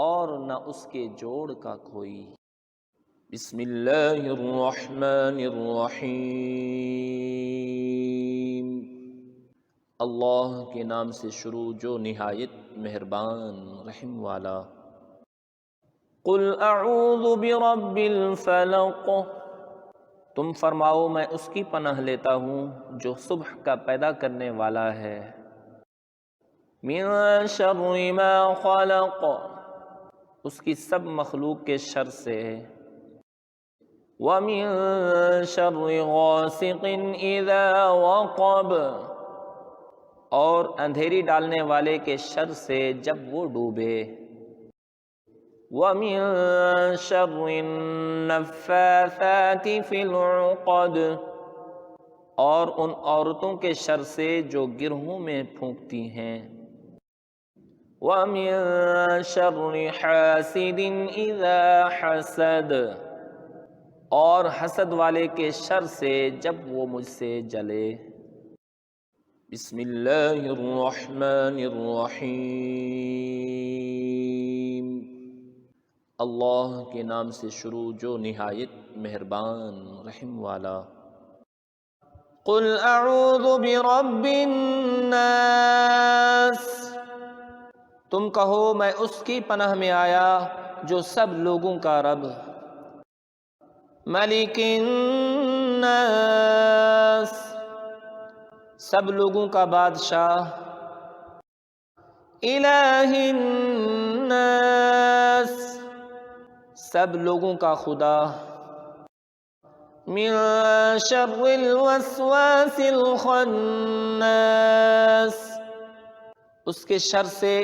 اور نہ اس کے جوڑ کا کوئی۔ بسم اللہ الرحمن الرحیم، اللہ کے نام سے شروع جو نہایت مہربان رحم والا۔ قل اعوذ برب الفلق، تم فرماؤ میں اس کی پناہ لیتا ہوں جو صبح کا پیدا کرنے والا ہے۔ من شر ما خلق، اس کی سب مخلوق کے شر سے۔ ومن شر غاسق اذا وقب، اور اندھیری ڈالنے والے کے شر سے جب وہ ڈوبے۔ وَمِن شَرِّ النَّفَّاثَاتِ فِي الْعُقَدِ، اور ان عورتوں کے شر سے جو گرہوں میں پھونکتی ہیں۔ وَمِن شَرِّ حَاسِدٍ إِذَا حَسَدَ، اور حسد والے کے شر سے جب وہ مجھ سے جلے۔ بسم اللہ الرحمن الرحیم، اللہ کے نام سے شروع جو نہایت مہربان رحم والا۔ قل اعوذ برب الناس، تم کہو میں اس کی پناہ میں آیا جو سب لوگوں کا رب، ملک الناس، سب لوگوں کا بادشاہ، الہ الناس، سب لوگوں کا خدا، من شر الوسواس الخناس، اس کے شر سے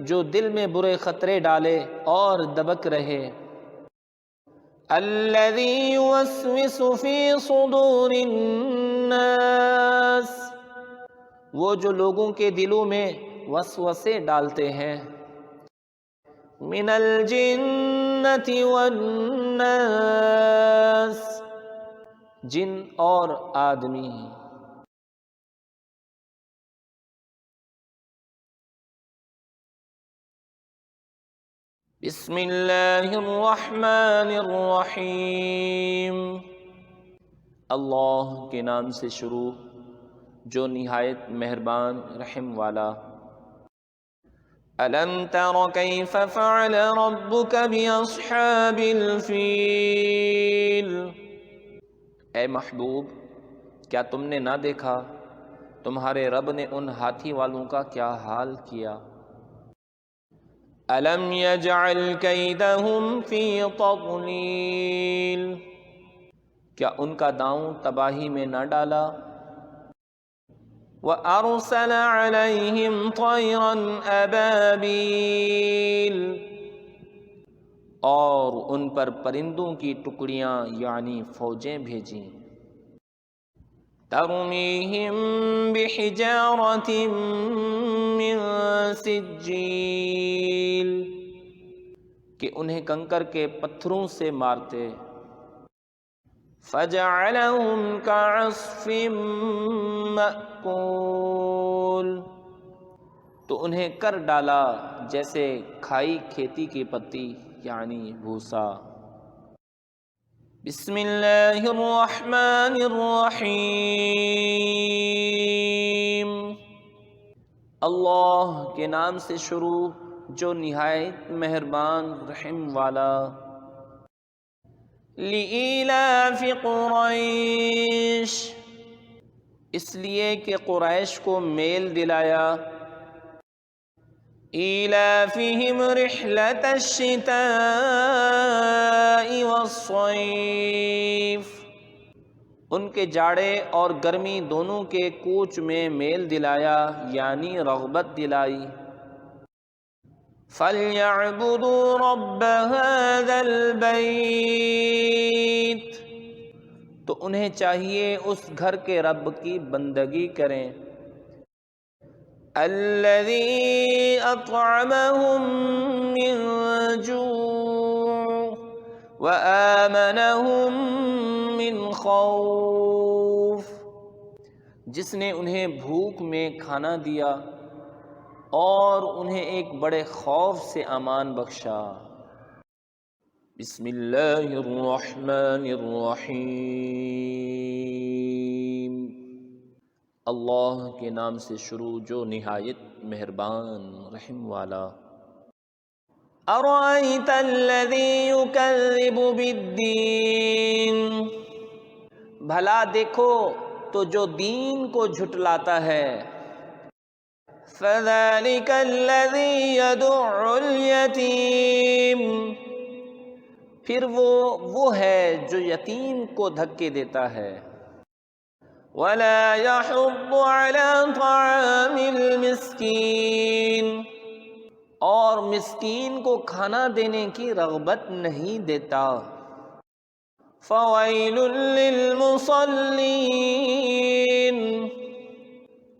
جو دل میں برے خطرے ڈالے اور دبک رہے، الذی یوسوس فی صدور الناس، وہ جو لوگوں کے دلوں میں وسوسے ڈالتے ہیں، من الجنۃ والناس، جن اور آدمی۔ بسم اللہ الرحمن الرحیم، اللہ کے نام سے شروع جو نہایت مہربان رحم والا۔ الم تر کیف فعل ربک باصحاب الفیل، اے محبوب کیا تم نے نہ دیکھا تمہارے رب نے ان ہاتھی والوں کا کیا حال کیا۔ الم یجعل کیدہم فی تضلیل، کیا ان کا داؤں تباہی میں نہ ڈالا۔ وَأَرْسَلَ عَلَيْهِمْ طَيْرًا أَبَابِيلَ، اور ان پر پرندوں کی ٹکڑیاں یعنی فوجیں بھیجیں، تَرْمِيهِمْ بِحِجَارَةٍ مِّن سِجِّيلٍ، کہ انہیں کنکر کے پتھروں سے مارتے، فَجَعَلَهُمْ كَعَصْفٍ مَّأْكُولٍ، تو انہیں کر ڈالا جیسے کھائی کھیتی کی پتی یعنی بھوسا۔ بسم اللہ الرحمن الرحیم، اللہ کے نام سے شروع جو نہایت مہربان رحم والا۔ لِإِيلَافِ قُرَيْشٍ، اس لیے کہ قریش کو میل دلایا، إِيلَافِهِمْ رِحْلَةَ الشِّتَاءِ وَالصَّيْفِ، ان کے جاڑے اور گرمی دونوں کے کوچ میں میل دلایا یعنی رغبت دلائی۔ فَلْيَعْبُدُوا رَبَّ هَذَا الْبَيْتِ، تو انہیں چاہیے اس گھر کے رب کی بندگی کریں، الَّذِي أَطْعَمَهُم مِّن جُوعٍ وَآمَنَهُم مِّن خَوْفٍ، جس نے انہیں بھوک میں کھانا دیا اور انہیں ایک بڑے خوف سے امان بخشا۔ بسم اللہ الرحمن الرحیم، اللہ کے نام سے شروع جو نہایت مہربان رحم والا۔ ارأیت الذی یکذب بالدین، بھلا دیکھو تو جو دین کو جھٹلاتا ہے، فَذَلِكَ الَّذِي يَدُعُّ الْيَتِيمَ، پھر وہ ہے جو یتیم کو دھکے دیتا ہے، وَلَا يَحُضُّ عَلَى طَعَامِ الْمِسْكِينِ، اور مسکین کو کھانا دینے کی رغبت نہیں دیتا۔ فَوَيْلٌ لِّلْمُصَلِّينَ،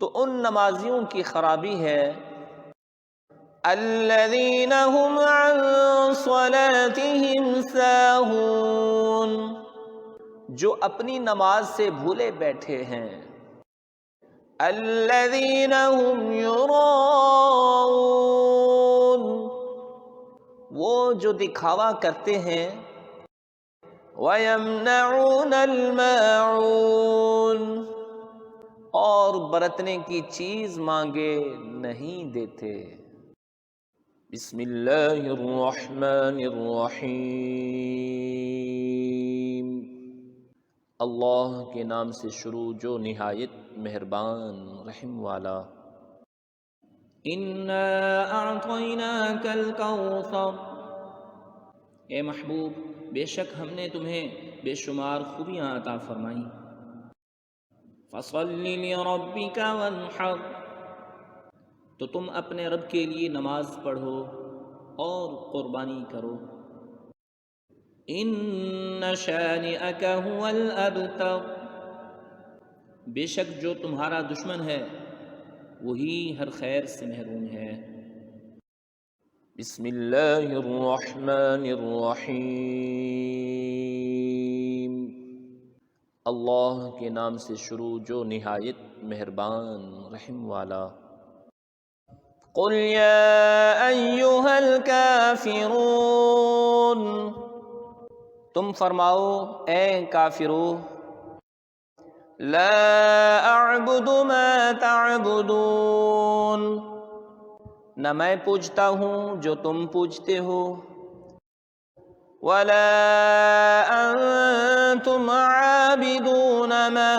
تو ان نمازیوں کی خرابی ہے، الَّذِينَ هُمْ عَن صَلَاتِهِمْ سَاهُونَ، جو اپنی نماز سے بھولے بیٹھے ہیں، الَّذِينَ هُمْ يُرَاءُونَ، وہ جو دکھاوا کرتے ہیں، وَيَمْنَعُونَ الْمَاعُونَ، اور برتنے کی چیز مانگے نہیں دیتے۔ بسم اللہ الرحمن الرحیم، اللہ کے نام سے شروع جو نہایت مہربان رحم والا۔ انا اعطیناک الکوثر، اے محبوب بے شک ہم نے تمہیں بے شمار خوبیاں عطا فرمائیں۔ فصل لربک وانحر، تو تم اپنے رب کے لیے نماز پڑھو اور قربانی کرو۔ ان شانئک هو الابتر، بے شک جو تمہارا دشمن ہے وہی ہر خیر سے محروم ہے۔ بسم اللہ الرحمن الرحیم، اللہ کے نام سے شروع جو نہایت مہربان رحم والا۔ قل یا ایہا الکافرون، تم فرماؤ اے کافرو، لا اعبد ما تعبدون، نہ میں پوجتا ہوں جو تم پوجتے ہو، ولا انتم عابدون ما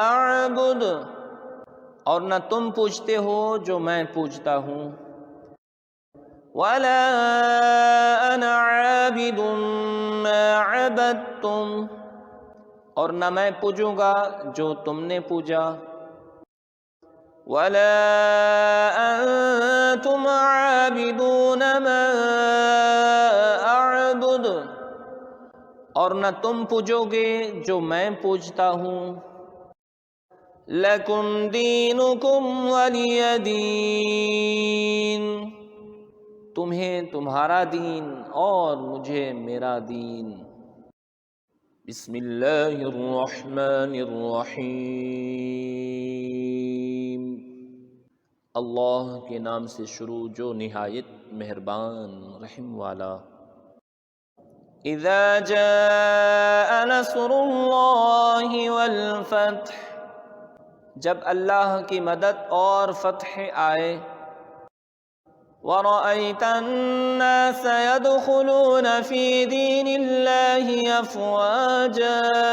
اعبد، اور نہ تم پوجتے ہو جو میں پوجتا ہوں، ولا انا عابد ما عبدتم، اور نہ میں پوجوں گا جو تم نے پوجا، ولا انتم عابدون ما اعبد، اور نہ تم پوجو گے جو میں پوجتا ہوں، لکم دینکم ولی دین، تمہیں تمہارا دین اور مجھے میرا دین۔ بسم اللہ الرحمن الرحیم، اللہ کے نام سے شروع جو نہایت مہربان رحم والا۔ اذا جاء نصر اللہ والفتح، جب اللہ کی مدد اور فتح آئے، وَرَأَيْتَ النَّاسَ يَدْخُلُونَ فِي دِينِ اللَّهِ أَفْوَاجًا،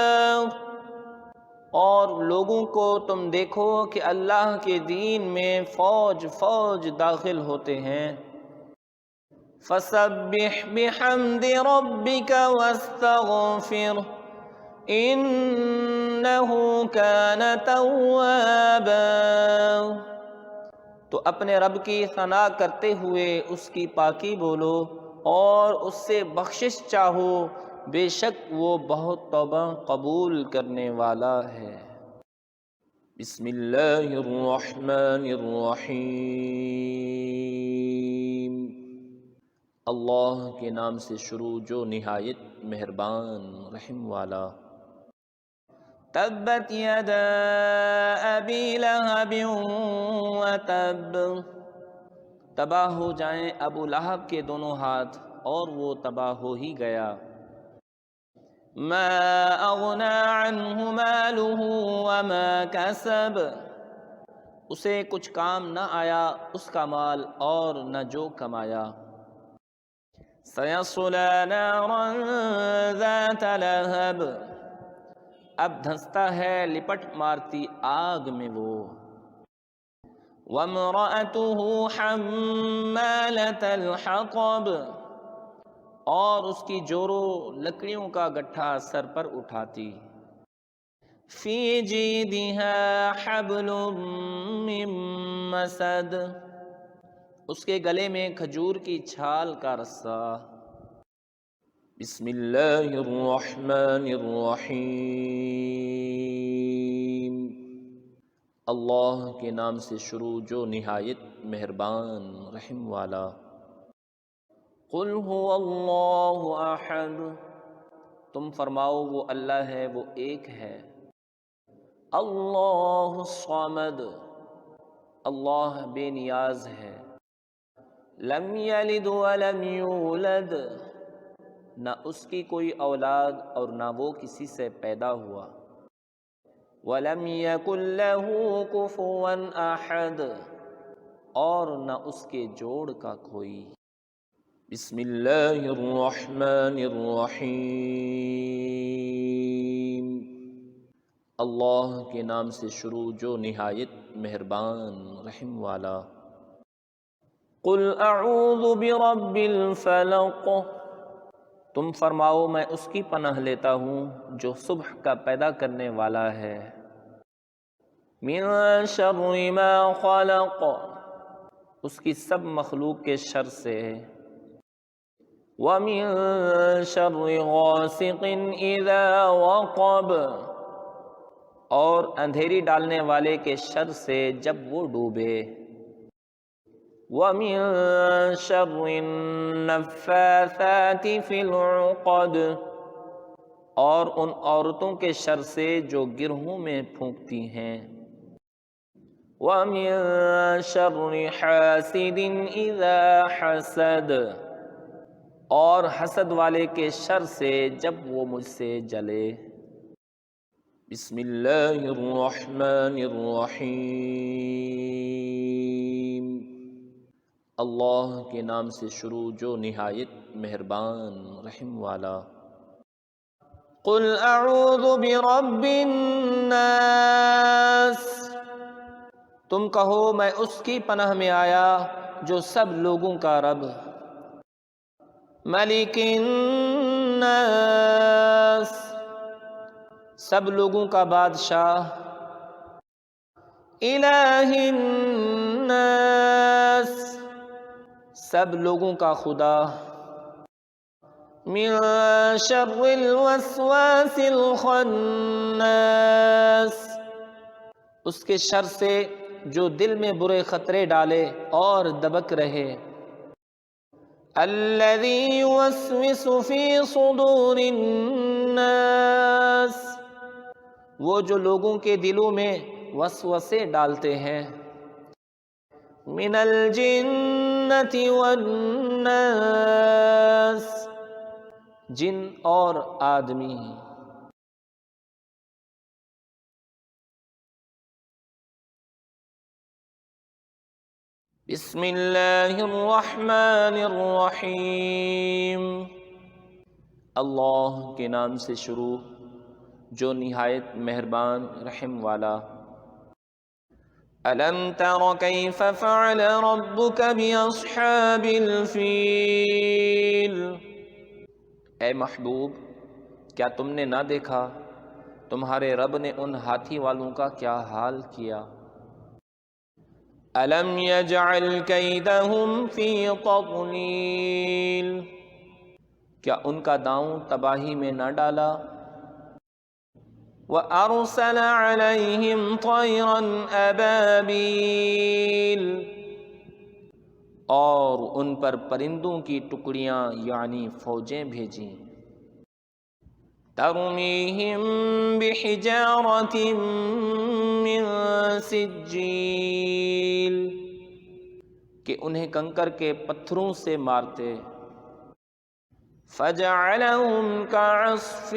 اور لوگوں کو تم دیکھو کہ اللہ کے دین میں فوج فوج داخل ہوتے ہیں۔ فَسَبِّحْ بِحَمْدِ رَبِّكَ وَاسْتَغْفِرْهُ إِنَّهُ كَانَ تَوَّابًا، تو اپنے رب کی ثنا کرتے ہوئے اس کی پاکی بولو اور اس سے بخشش چاہو، بے شک وہ بہت توبہ قبول کرنے والا ہے۔ بسم اللہ الرحمن الرحیم، اللہ کے نام سے شروع جو نہایت مہربان رحم والا۔ تبت یدا ابی لہب وتب، تباہ ہو جائیں ابو لہب کے دونوں ہاتھ اور وہ تباہ ہو ہی گیا۔ ما اغنی عنہ مالہ وما کسب، اسے کچھ کام نہ آیا اس کا مال اور نہ جو کمایا۔ سیصلی نارا ذات لہب، اب دھنستا ہے لپٹ مارتی آگ میں وہ۔ وامرأتہ حمالۃ الحطب، اور اس کی جورو لکڑیوں کا گٹھا سر پر اٹھاتی۔ فی جیدہا حبل من مسد، اس کے گلے میں کھجور کی چھال کا رسہ۔ بسم اللہ الرحمن الرحیم، اللہ کے نام سے شروع جو نہایت مہربان رحم والا۔ قل هو اللہ احد، تم فرماؤ وہ اللہ ہے، وہ ایک ہے۔ اللہ الصمد، اللہ بے نیاز ہے۔ لم یلد ولم یولد، نہ اس کی کوئی اولاد اور نہ وہ کسی سے پیدا ہوا۔ وَلَمْ يَكُنْ لَهُ كُفُوًا أَحَدٌ، اور نہ اس کے جوڑ کا کوئی۔ بسم اللہ الرحمن الرحیم، اللہ کے نام سے شروع جو نہایت مہربان رحم والا۔ قل اعوذ برب الفلق، تم فرماؤ میں اس کی پناہ لیتا ہوں جو صبح کا پیدا کرنے والا ہے۔ من شر ما خلق، اس کی سب مخلوق کے شر سے۔ وَمِن شَرِّ غَاسِقٍ إِذَا وَقَبَ، اور اندھیری ڈالنے والے کے شر سے جب وہ ڈوبے۔ وَمِن شَرِّ النَّفَّاثَاتِ فِي الْعُقَدِ، اور ان عورتوں کے شر سے جو گرہوں میں پھونکتی ہیں۔ وَمِن شَرِّ حَاسِدٍ إِذَا حَسَدَ، اور حسد والے کے شر سے جب وہ مجھ سے جلے۔ بسم اللہ الرحمن الرحیم، اللہ کے نام سے شروع جو نہایت مہربان رحم والا۔ قل اعوذ برب الناس، تم کہو میں اس کی پناہ میں آیا جو سب لوگوں کا رب۔ ملک الناس، سب لوگوں کا بادشاہ۔ الہ الناس، سب لوگوں کا خدا۔ من شر الوسواس الخناس، اس کے شر سے جو دل میں برے خطرے ڈالے اور دبک رہے۔ الذی یوسوس فی صدور الناس، وہ جو لوگوں کے دلوں میں وسوسے ڈالتے ہیں۔ من الجنۃ والناس، جن اور آدمی۔ بسم اللہ الرحمن الرحیم، اللہ کے نام سے شروع جو نہایت مہربان رحم والا۔ الم تر کیف فعل ربک باصحاب الفیل، اے محبوب کیا تم نے نہ دیکھا تمہارے رب نے ان ہاتھی والوں کا کیا حال کیا۔ الم یجعل کیدہم فی تضلیل، کیا ان کا داؤں تباہی میں نہ ڈالا۔ وَأَرْسَلَ عَلَيْهِمْ طَيْرًا أَبَابِيلَ، اور ان پر پرندوں کی ٹکڑیاں یعنی فوجیں بھیجیں۔ تَرْمِيهِمْ بِحِجَارَةٍ مِّن سِجِّيلٍ، کہ انہیں کنکر کے پتھروں سے مارتے۔ فَجَعَلَهُمْ كَعَصْفٍ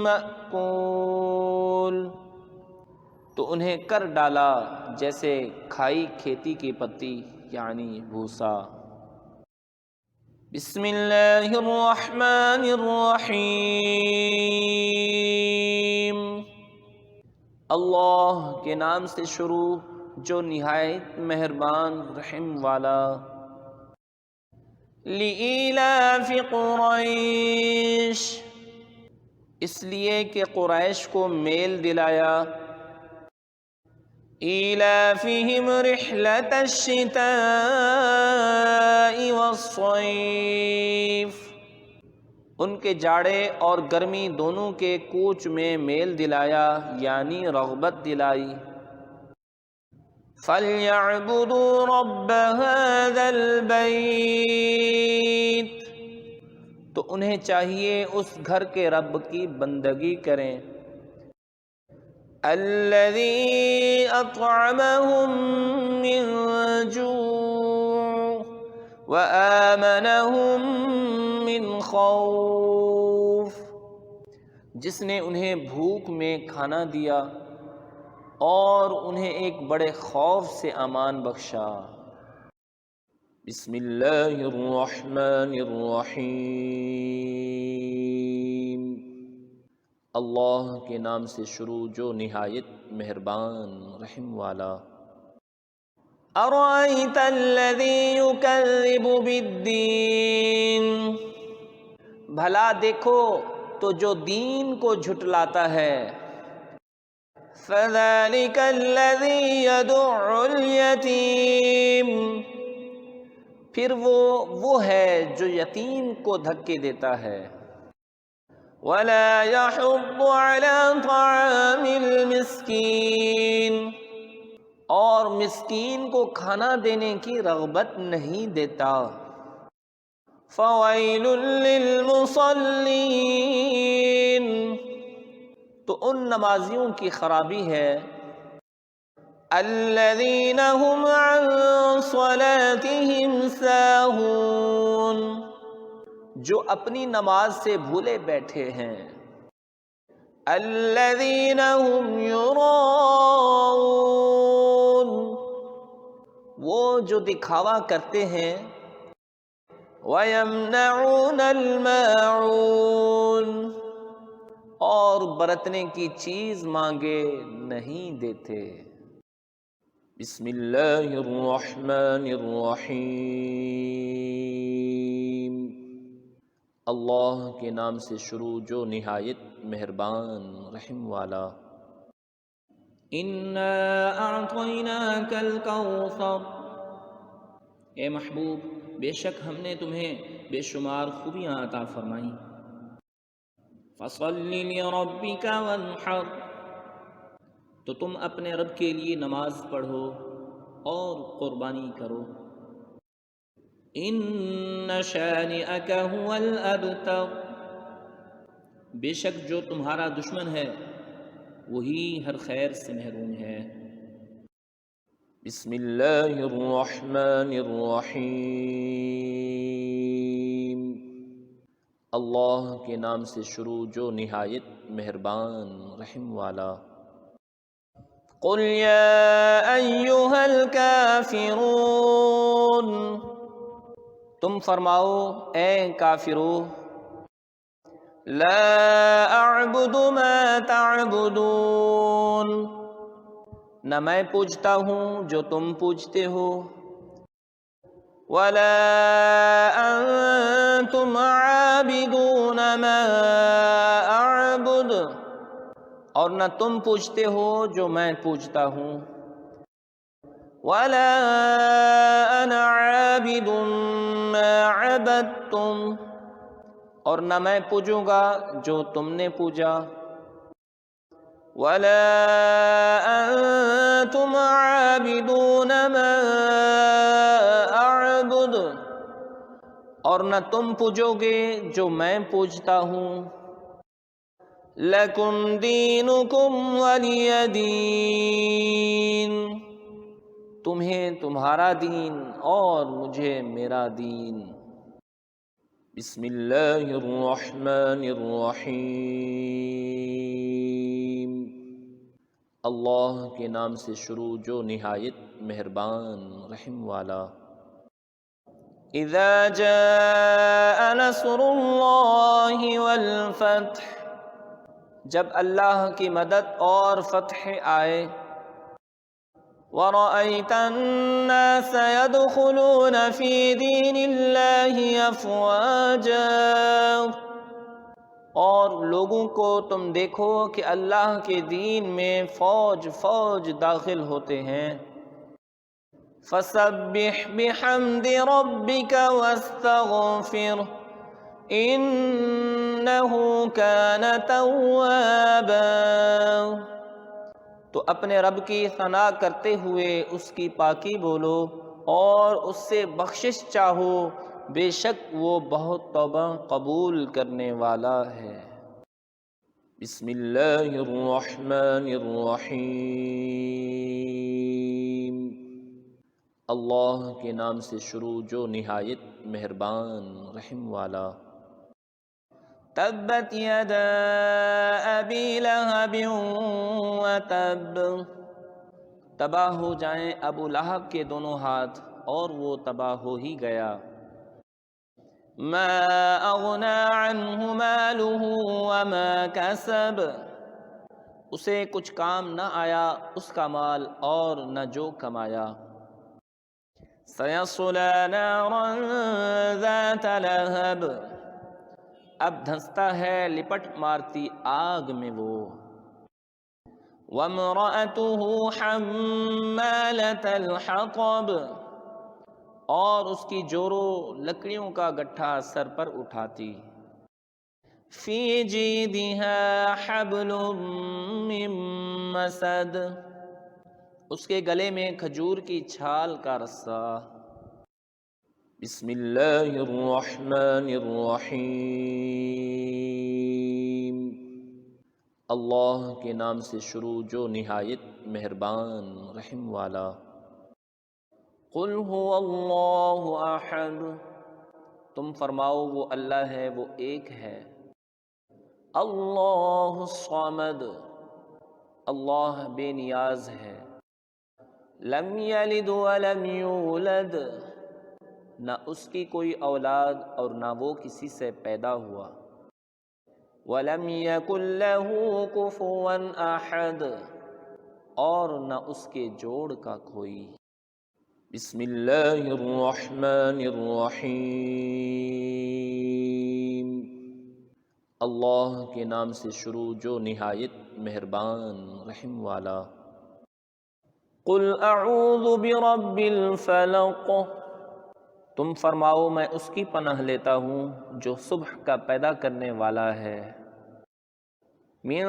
مَّأْكُولٍ، تو انہیں کر ڈالا جیسے کھائی کھیتی کی پتی یعنی بھوسا۔ بسم اللہ الرحمن الرحیم، اللہ کے نام سے شروع جو نہایت مہربان رحم والا۔ لِإِيلَافِ قُرَيْشٍ، اس لیے کہ قریش کو میل دلایا۔ إِيلَافِهِمْ رِحْلَةَ الشِّتَاءِ وَالصَّيْفِ، ان کے جاڑے اور گرمی دونوں کے کوچ میں میل دلایا یعنی رغبت دلائی۔ فَلْيَعْبُدُوا رَبَّ هَذَا الْبَيْتِ، تو انہیں چاہیے اس گھر کے رب کی بندگی کریں۔ الَّذِي أَطْعَمَهُم مِّن جُوعٍ وَآمَنَهُم مِّن خَوْفٍ، جس نے انہیں بھوک میں کھانا دیا اور انہیں ایک بڑے خوف سے امان بخشا۔ بسم اللہ الرحمن الرحیم، اللہ کے نام سے شروع جو نہایت مہربان رحم والا۔ أرأيت الذي يكذب بالدين، بھلا دیکھو تو جو دین کو جھٹلاتا ہے۔ فذلك الذي يدع اليتيم، پھر وہ ہے جو یتیم کو دھکے دیتا ہے۔ ولا يحض على طعام المسكين، اور مسکین کو کھانا دینے کی رغبت نہیں دیتا۔ فویل للمصلین، تو ان نمازیوں کی خرابی ہے۔ الذین هم عن صلاتهم ساہون، جو اپنی نماز سے بھولے بیٹھے ہیں۔ الذین هم یراؤون، وہ جو دکھاوا کرتے ہیں۔ وَيَمْنَعُونَ الْمَاعُونَ، اور برتنے کی چیز مانگے نہیں دیتے۔ بسم اللہ الرحمن الرحیم، اللہ کے نام سے شروع جو نہایت مہربان رحم والا۔ اِنَّا أَعْطَيْنَاكَ الْكَوْثَرَ، اے محبوب بے شک ہم نے تمہیں بے شمار خوبیاں عطا فرمائیں۔ فَصَلِّ لِرَبِّكَ وَانْحَرْ، تو تم اپنے رب کے لیے نماز پڑھو اور قربانی کرو۔ إِنَّ شَانِئَكَ هُوَ الْأَبْتَرُ، بے شک جو تمہارا دشمن ہے وہی ہر خیر سے محروم ہے۔ بسم اللہ الرحمن الرحیم، اللہ کے نام سے شروع جو نہایت مہربان رحم والا۔ قُلْ يَا أَيُّهَا الْكَافِرُونَ، تم فرماؤ اے کافرو۔ لا اعبد ما تعبدون، نہ میں پوجتا ہوں جو تم پوجتے ہو۔ ولا انتم عابدون ما اعبد، اور نہ تم پوجتے ہو جو میں پوجتا ہوں۔ ولا انا عابد ما عبدتم، اور نہ میں پوجوں گا جو تم نے پوجا۔ ولا انتم عابدون ما اعبد، اور نہ تم پوجو گے جو میں پوجتا ہوں۔ لکم دینکم ولی دین، تمہیں تمہارا دین اور مجھے میرا دین۔ بسم اللہ الرحمن الرحیم، اللہ کے نام سے شروع جو نہایت مہربان رحم والا۔ اذا جاء نصر اللہ والفتح، جب اللہ کی مدد اور فتح آئے۔ وَرَأَيْتَ النَّاسَ يَدْخُلُونَ فِي دِينِ اللَّهِ أَفْوَاجًا، اور لوگوں کو تم دیکھو کہ اللہ کے دین میں فوج فوج داخل ہوتے ہیں۔ فَسَبِّحْ بِحَمْدِ رَبِّكَ وَاسْتَغْفِرْهُ إِنَّهُ كَانَ تَوَّابًا، تو اپنے رب کی ثنا کرتے ہوئے اس کی پاکی بولو اور اس سے بخشش چاہو، بے شک وہ بہت توبہ قبول کرنے والا ہے۔ بسم اللہ الرحمن الرحیم، اللہ کے نام سے شروع جو نہایت مہربان رحم والا۔ تبت یدا ابی لہب وتب، تباہ ہو جائیں ابو لہب کے دونوں ہاتھ اور وہ تباہ ہو ہی گیا۔ ما اغنى عنہ مالہ وما کسب، اسے کچھ کام نہ آیا اس کا مال اور نہ جو کمایا۔ سیصلی نارا ذات لہب، اب دھنستا ہے لپٹ مارتی آگ میں وہ۔ وامرأتہ حمالۃ الحطب، اور اس کی جورو لکڑیوں کا گٹھا سر پر اٹھاتی۔ فی جیدہا حبل من مسد، اس کے گلے میں کھجور کی چھال کا رسہ۔ بسم اللہ الرحمن الرحیم، اللہ کے نام سے شروع جو نہایت مہربان رحم والا۔ قل هو اللہ احد، تم فرماؤ وہ اللہ ہے، وہ ایک ہے۔ اللہ الصمد، اللہ بے نیاز ہے۔ لم یلد ولم یولد، نہ اس کی کوئی اولاد اور نہ وہ کسی سے پیدا ہوا۔ وَلَمْ يَكُنْ لَهُ كُفُوًا أَحَدٌ، اور نہ اس کے جوڑ کا کوئی۔ بسم اللہ الرحمن الرحیم، اللہ کے نام سے شروع جو نہایت مہربان رحم والا۔ قل اعوذ برب الفلق، تم فرماؤ میں اس کی پناہ لیتا ہوں جو صبح کا پیدا کرنے والا ہے۔ من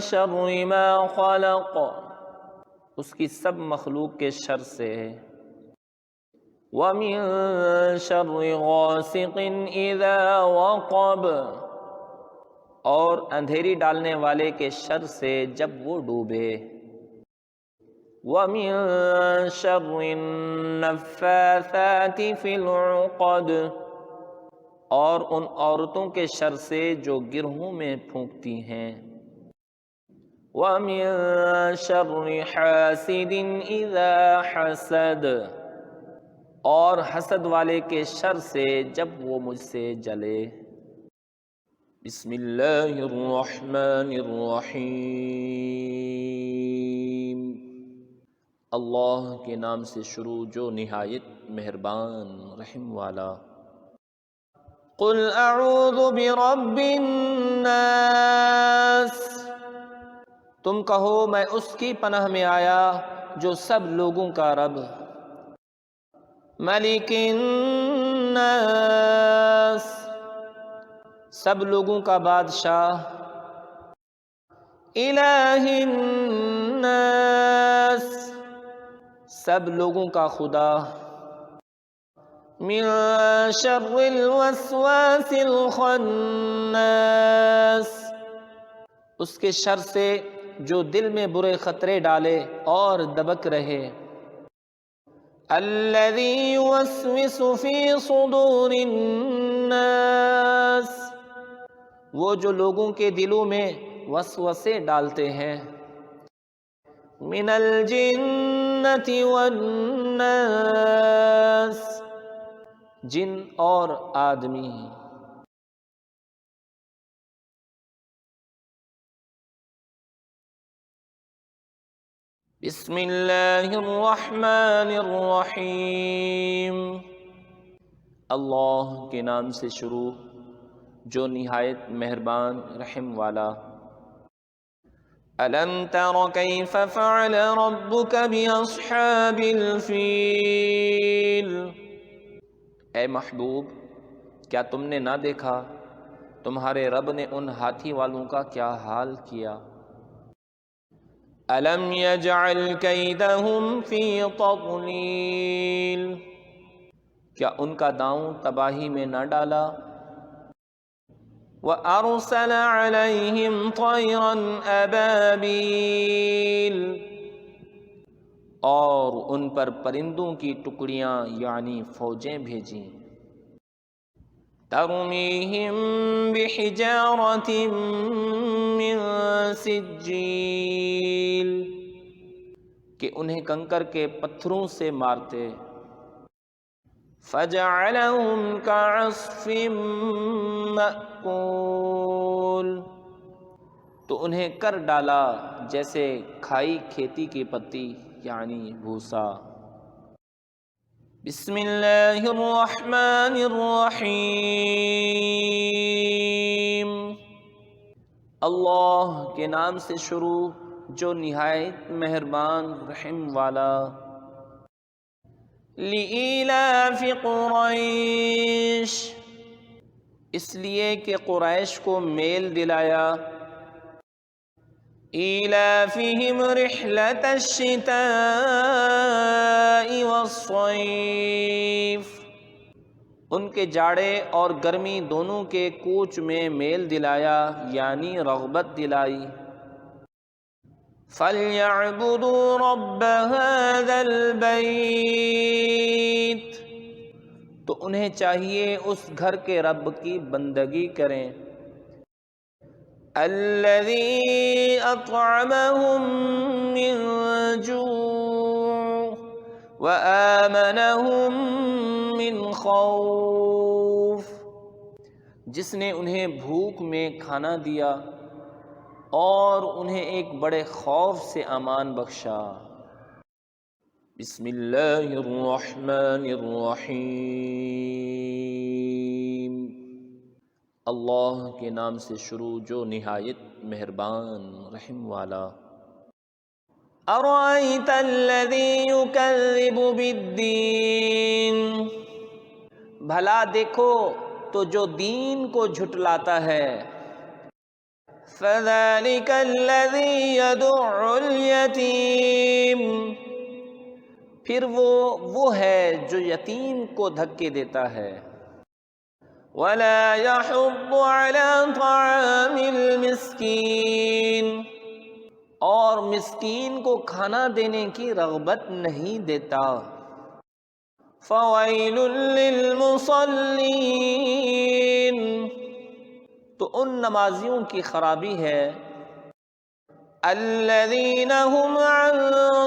شر ما خلق، اس کی سب مخلوق کے شر سے۔ ومن شر غاسق اذا وقب، اور اندھیری ڈالنے والے کے شر سے جب وہ ڈوبے۔ وَمِن شَرِّ النَّفَّاثَاتِ فِي الْعُقَدِ، اور ان عورتوں کے شر سے جو گرہوں میں پھونکتی ہیں۔ وَمِن شَرِّ حَاسِدٍ إِذَا حَسَدَ، اور حسد والے کے شر سے جب وہ مجھ سے جلے۔ بسم اللہ الرحمن الرحیم، اللہ کے نام سے شروع جو نہایت مہربان رحم والا۔ قل اعوذ برب الناس، تم کہو میں اس کی پناہ میں آیا جو سب لوگوں کا رب۔ ملک الناس، سب لوگوں کا بادشاہ۔ الہ الناس، سب لوگوں کا خدا۔ من شر الوسواس الخناس، اس کے شر سے جو دل میں برے خطرے ڈالے اور دبک رہے۔ الذی یوسوس فی صدور الناس، وہ جو لوگوں کے دلوں میں وسوسے ڈالتے ہیں۔ من الجنۃ والناس، جن اور آدمی۔ بسم اللہ الرحمن الرحیم، اللہ کے نام سے شروع جو نہایت مہربان رحم والا۔ أَلَمْ تَرَ كَيْفَ فَعَلَ رَبُّكَ بِأَصْحَابِ الْفِيلِ، اے محبوب کیا تم نے نہ دیکھا تمہارے رب نے ان ہاتھی والوں کا کیا حال کیا۔ أَلَمْ يَجْعَلْ كَيْدَهُمْ فِي تَضْلِيلٍ، کیا ان کا داؤں تباہی میں نہ ڈالا۔ وَأَرْسَلَ عَلَيْهِمْ طَيْرًا أَبَابِيلَ، اور ان پر پرندوں کی ٹکڑیاں یعنی فوجیں بھیجیں۔ تَرْمِيهِمْ بِحِجَارَةٍ مِّن سِجِّيلٍ، کہ انہیں کنکر کے پتھروں سے مارتے۔ فجعلهم كعصف مأكول، تو انہیں کر ڈالا جیسے کھائی کھیتی کی پتی یعنی بھوسا۔ بسم اللہ الرحمن الرحیم، اللہ کے نام سے شروع جو نہایت مہربان رحم والا۔ لِإِيلَافِ قُرَيْشٍ، اس لیے کہ قریش کو میل دلایا۔ إِيلَافِهِمْ رِحْلَةَ الشِّتَاءِ وَالصَّيْفِ، ان کے جاڑے اور گرمی دونوں کے کوچ میں میل دلایا یعنی رغبت دلائی۔ فَلْيَعْبُدُوا رَبَّ هَذَا الْبَيْتِ، تو انہیں چاہیے اس گھر کے رب کی بندگی کریں۔ الَّذِي أَطْعَمَهُم مِّن جُوعٍ وَآمَنَهُم مِّن خوف، جس نے انہیں بھوک میں کھانا دیا اور انہیں ایک بڑے خوف سے امان بخشا۔ بسم اللہ الرحمن الرحیم، اللہ کے نام سے شروع جو نہایت مہربان رحم والا۔ ارأیت الذی یکذب بالدین، بھلا دیکھو تو جو دین کو جھٹلاتا ہے۔ فَذَلِكَ الَّذِي يَدُعُّ الْيَتِيمَ، پھر وہ ہے جو یتیم کو دھکے دیتا ہے۔ وَلَا يَحُضُّ عَلَى طَعَامِ الْمِسْكِينِ، اور مسکین کو کھانا دینے کی رغبت نہیں دیتا۔ فَوَيْلٌ لِّلْمُصَلِّينَ، تو ان نمازیوں کی خرابی ہے۔ الَّذِينَ هُمْ عَن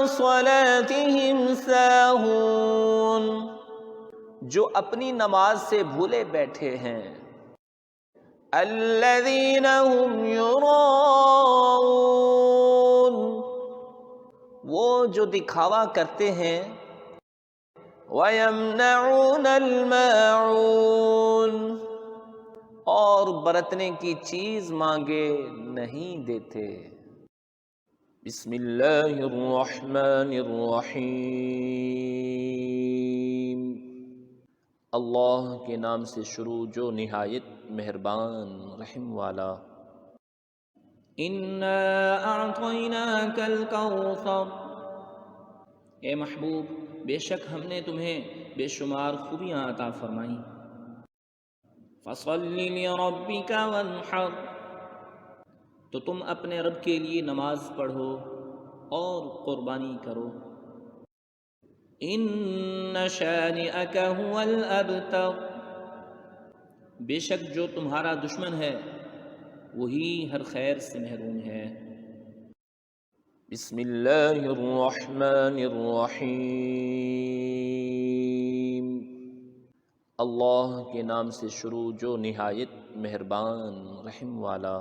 صَلَاتِهِمْ سَاهُونَ، جو اپنی نماز سے بھولے بیٹھے ہیں۔ الَّذِينَ هُمْ يُرَاءُونَ، وہ جو دکھاوا کرتے ہیں۔ وَيَمْنَعُونَ الْمَاعُونَ، اور برتنے کی چیز مانگے نہیں دیتے۔ بسم اللہ الرحمن الرحیم، اللہ کے نام سے شروع جو نہایت مہربان رحم والا۔ اِنَّا أَعْطَيْنَاكَ الْكَوْثَرَ، اے محبوب بے شک ہم نے تمہیں بے شمار خوبیاں عطا فرمائیں۔ فَصَلِّ لِرَبِّكَ وَانْحَرْ، تو تم اپنے رب کے لیے نماز پڑھو اور قربانی کرو۔ إِنَّ شَانِئَكَ هُوَ الْأَبْتَرُ، بے شک جو تمہارا دشمن ہے وہی ہر خیر سے محروم ہے۔ بسم اللہ الرحمن الرحیم، اللہ کے نام سے شروع جو نہایت مہربان رحم والا۔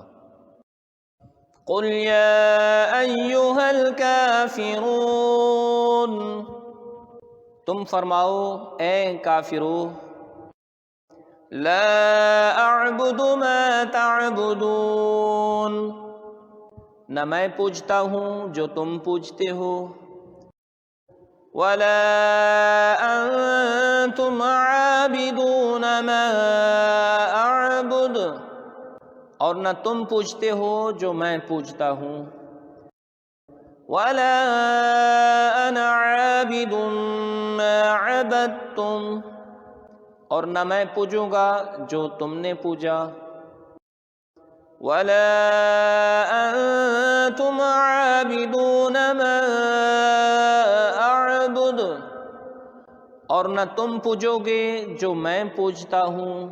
قل یا ایھا الکافرون، تم فرماؤ اے کافرو۔ لا اعبد ما تعبدون، نہ میں پوجتا ہوں جو تم پوجتے ہو۔ ولا انتم عابدون ما اعبد، اور نہ تم پوجتے ہو جو میں پوجتا ہوں۔ ولا انا عابد ما عبدتم، اور نہ میں پوجوں گا جو تم نے پوجا۔ ولا انتم عابدون ما اعبد، اور نہ تم پوجو گے جو میں پوجتا ہوں۔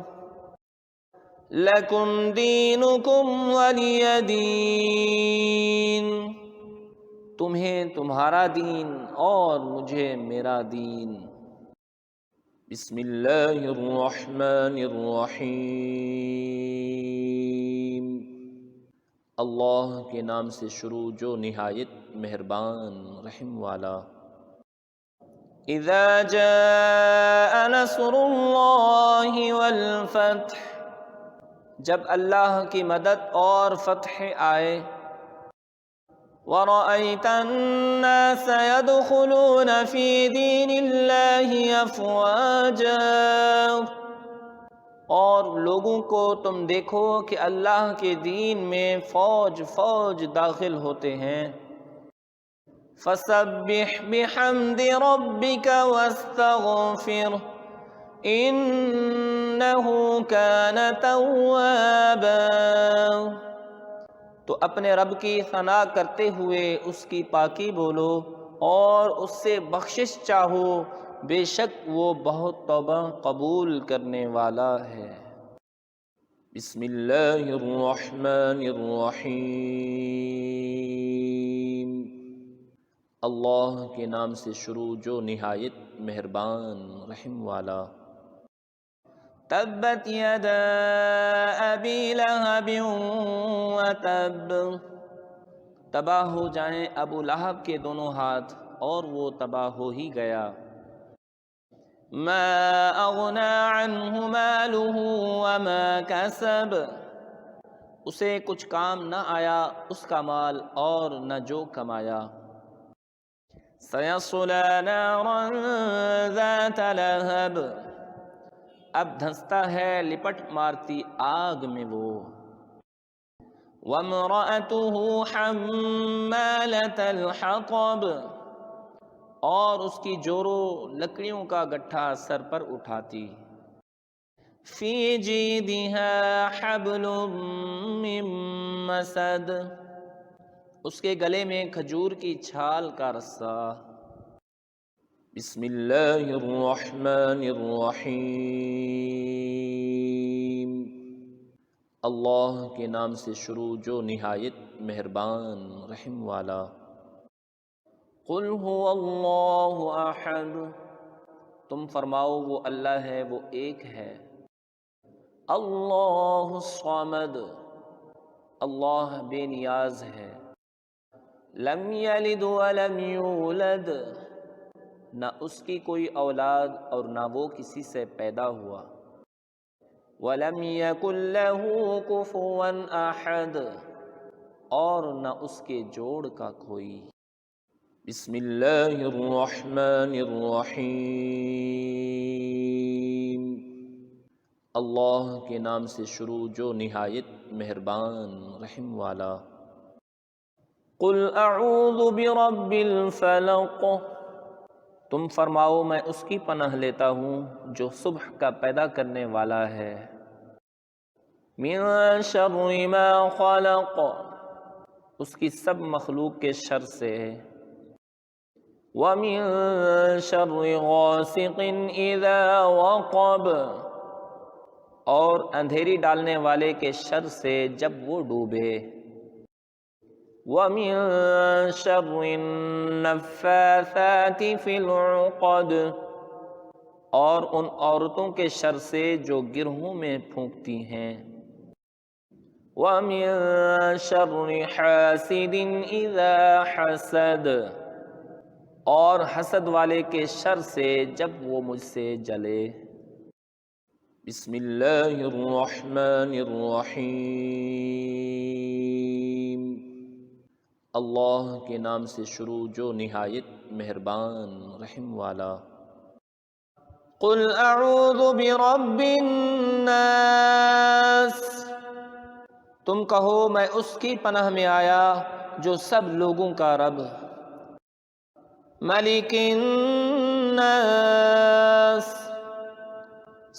لکم دینکم ولی دین، تمہیں تمہارا دین اور مجھے میرا دین۔ بسم اللہ الرحمن الرحیم اللہ کے نام سے شروع جو نہایت مہربان رحم والا۔ اذا جاء نصر اللہ والفتح، جب اللہ کی مدد اور فتح آئے، وَرَأَيْتَ النَّاسَ يَدْخُلُونَ فِي دِينِ اللَّهِ أَفْوَاجًا، اور لوگوں کو تم دیکھو کہ اللہ کے دین میں فوج فوج داخل ہوتے ہیں۔ فَسَبِّحْ بِحَمْدِ رَبِّكَ وَاسْتَغْفِرْهُ إِنَّهُ كَانَ تَوَّابًا، تو اپنے رب کی ثنا کرتے ہوئے اس کی پاکی بولو اور اس سے بخشش چاہو، بے شک وہ بہت توبہ قبول کرنے والا ہے۔ بسم اللہ الرحمن الرحیم اللہ کے نام سے شروع جو نہایت مہربان رحم والا۔ تبت یدا ابی لہب وتب، تباہ ہو جائیں ابو لہب کے دونوں ہاتھ اور وہ تباہ ہو ہی گیا۔ ما اغنی عنہ مالہ وما کسب، اسے کچھ کام نہ آیا اس کا مال اور نہ جو کمایا۔ سیصلی نارا ذات لہب، اب دھنستا ہے لپٹ مارتی آگ میں وہ۔ وامرأتہ حمالۃ الحطب، اور اس کی جورو لکڑیوں کا گٹھا سر پر اٹھاتی۔ فی جیدہا حبل من مسد، اس کے گلے میں کھجور کی چھال کا رسہ۔ بسم اللہ الرحمن الرحیم اللہ کے نام سے شروع جو نہایت مہربان رحم والا۔ قل هو اللہ احد، تم فرماؤ وہ اللہ ہے، وہ ایک ہے۔ اللہ الصمد، اللہ بے نیاز ہے۔ لم یلد ولم یولد، نہ اس کی کوئی اولاد اور نہ وہ کسی سے پیدا ہوا۔ وَلَمْ يَكُنْ لَهُ كُفُوًا أَحَدٌ، اور نہ اس کے جوڑ کا کوئی۔ بسم اللہ الرحمن الرحیم اللہ کے نام سے شروع جو نہایت مہربان رحم والا۔ قل اعوذ برب الفلق، تم فرماؤ میں اس کی پناہ لیتا ہوں جو صبح کا پیدا کرنے والا ہے۔ من شر ما خلق، اس کی سب مخلوق کے شر سے۔ ومن شر غاسق اذا وقب، اور اندھیری ڈالنے والے کے شر سے جب وہ ڈوبے۔ وَمِن شَرِّ النَّفَّاثَاتِ فِي الْعُقَدِ، اور ان عورتوں کے شر سے جو گرہوں میں پھونکتی ہیں۔ وَمِن شَرِّ حَاسِدٍ إِذَا حَسَدَ، اور حسد والے کے شر سے جب وہ مجھ سے جلے۔ بسم اللہ الرحمن الرحیم اللہ کے نام سے شروع جو نہایت مہربان رحم والا۔ قل اعوذ برب الناس، تم کہو میں اس کی پناہ میں آیا جو سب لوگوں کا رب۔ ملک الناس،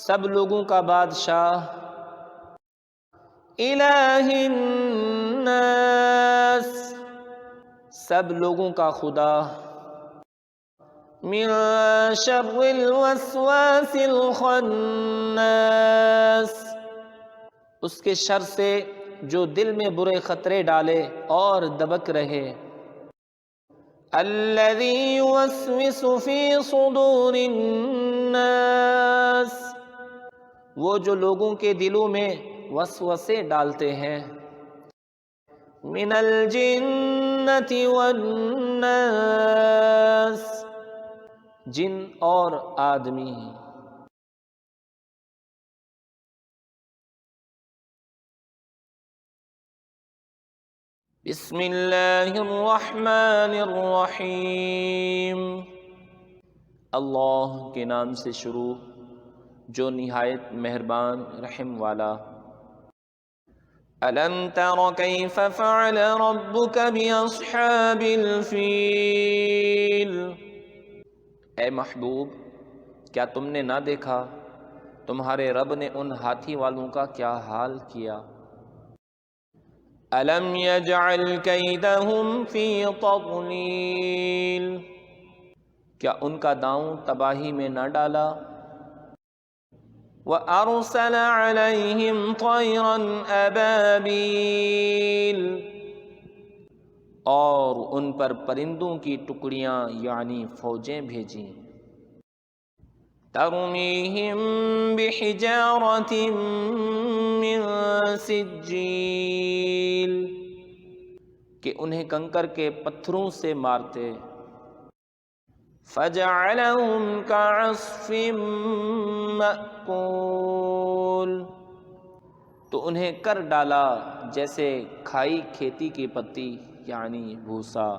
سب لوگوں کا بادشاہ۔ الہ الناس، سب لوگوں کا خدا۔ من شر الوسواس الخناس، اس کے شر سے جو دل میں برے خطرے ڈالے اور دبک رہے۔ الذی یوسوس فی صدور الناس، الناس، وہ جو لوگوں کے دلوں میں وسوسے ڈالتے ہیں، من الجنۃ والناس، جن اور آدمی۔ بسم اللہ الرحمن الرحیم، اللہ کے نام سے شروع جو نہایت مہربان رحم والا۔ أَلَمْ تَرَ كَيْفَ فَعَلَ رَبُّكَ بِأَصْحَابِ الْفِيلِ، اے محبوب کیا تم نے نہ دیکھا تمہارے رب نے ان ہاتھی والوں کا کیا حال کیا۔ أَلَمْ يَجْعَلْ كَيْدَهُمْ فِي تَضْلِيلٍ، کیا ان کا داؤں تباہی میں نہ ڈالا۔ وَأَرْسَلَ عَلَيْهِمْ طَيْرًا أَبَابِيلَ، اور ان پر پرندوں کی ٹکڑیاں یعنی فوجیں بھیجیں۔ تَرْمِيهِمْ بِحِجَارَةٍ مِّن سِجِّيلٍ، کہ انہیں کنکر کے پتھروں سے مارتے۔ فَجَعَلَهُمْ كَعَصْفٍ مَّأْكُولٍ، تو انہیں کر ڈالا جیسے کھائی کھیتی کی پتی یعنی بھوسا۔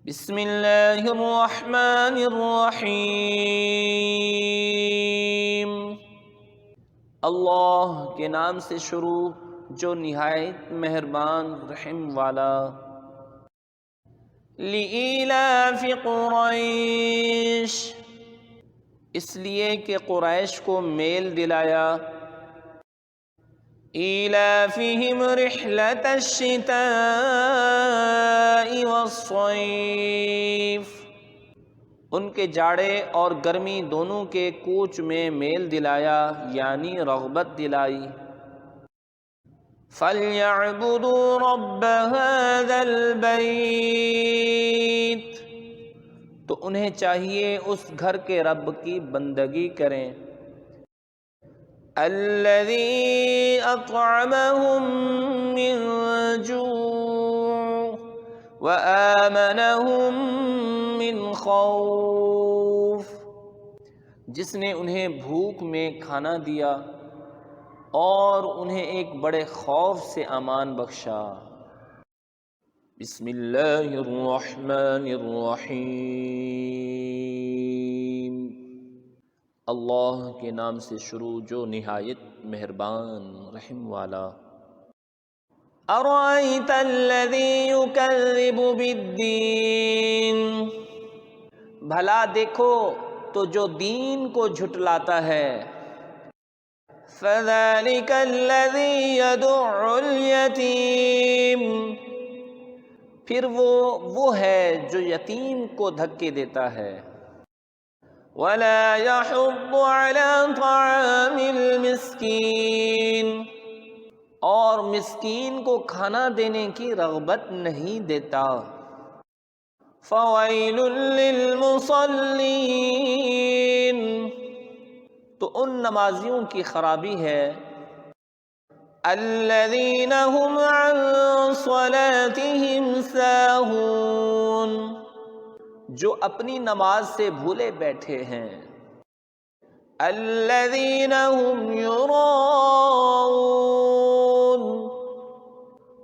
بسم اللہ الرحمن الرحیم، اللہ کے نام سے شروع جو نہایت مہربان رحم والا۔ لِإِيلَافِ قُرَيْشٍ، اس لیے کہ قریش کو میل دلایا۔ إِيلَافِهِمْ رِحْلَةَ الشِّتَاءِ وَالصَّيْفِ، ان کے جاڑے اور گرمی دونوں کے کوچ میں میل دلایا یعنی رغبت دلائی۔ فَلْيَعْبُدُوا رَبَّ هَذَا الْبَيْتِ، تو انہیں چاہیے اس گھر کے رب کی بندگی کریں۔ الَّذِي أَطْعَمَهُم مِّن جُوعٍ وَآمَنَهُم مِّن خَوْفٍ، جس نے انہیں بھوک میں کھانا دیا اور انہیں ایک بڑے خوف سے امان بخشا۔ بسم اللہ الرحمن الرحیم، اللہ کے نام سے شروع جو نہایت مہربان رحم والا۔ أَرَأَيْتَ الَّذِي يُكَذِّبُ بِالدِّينِ، بھلا دیکھو تو جو دین کو جھٹلاتا ہے۔ فَذَلِكَ الَّذِي يَدُعُّ الْيَتِيمَ، پھر وہ ہے جو یتیم کو دھکے دیتا ہے۔ وَلَا يَحُضُّ عَلَى طَعَامِ الْمِسْكِينِ، اور مسکین کو کھانا دینے کی رغبت نہیں دیتا۔ فَوَيْلٌ لِّلْمُصَلِّينَ، تو ان نمازیوں کی خرابی ہے۔ الَّذِينَ هُمْ عَن صَلَاتِهِمْ سَاهُونَ، جو اپنی نماز سے بھولے بیٹھے ہیں۔ الَّذِينَ هُمْ يُرَاءُونَ،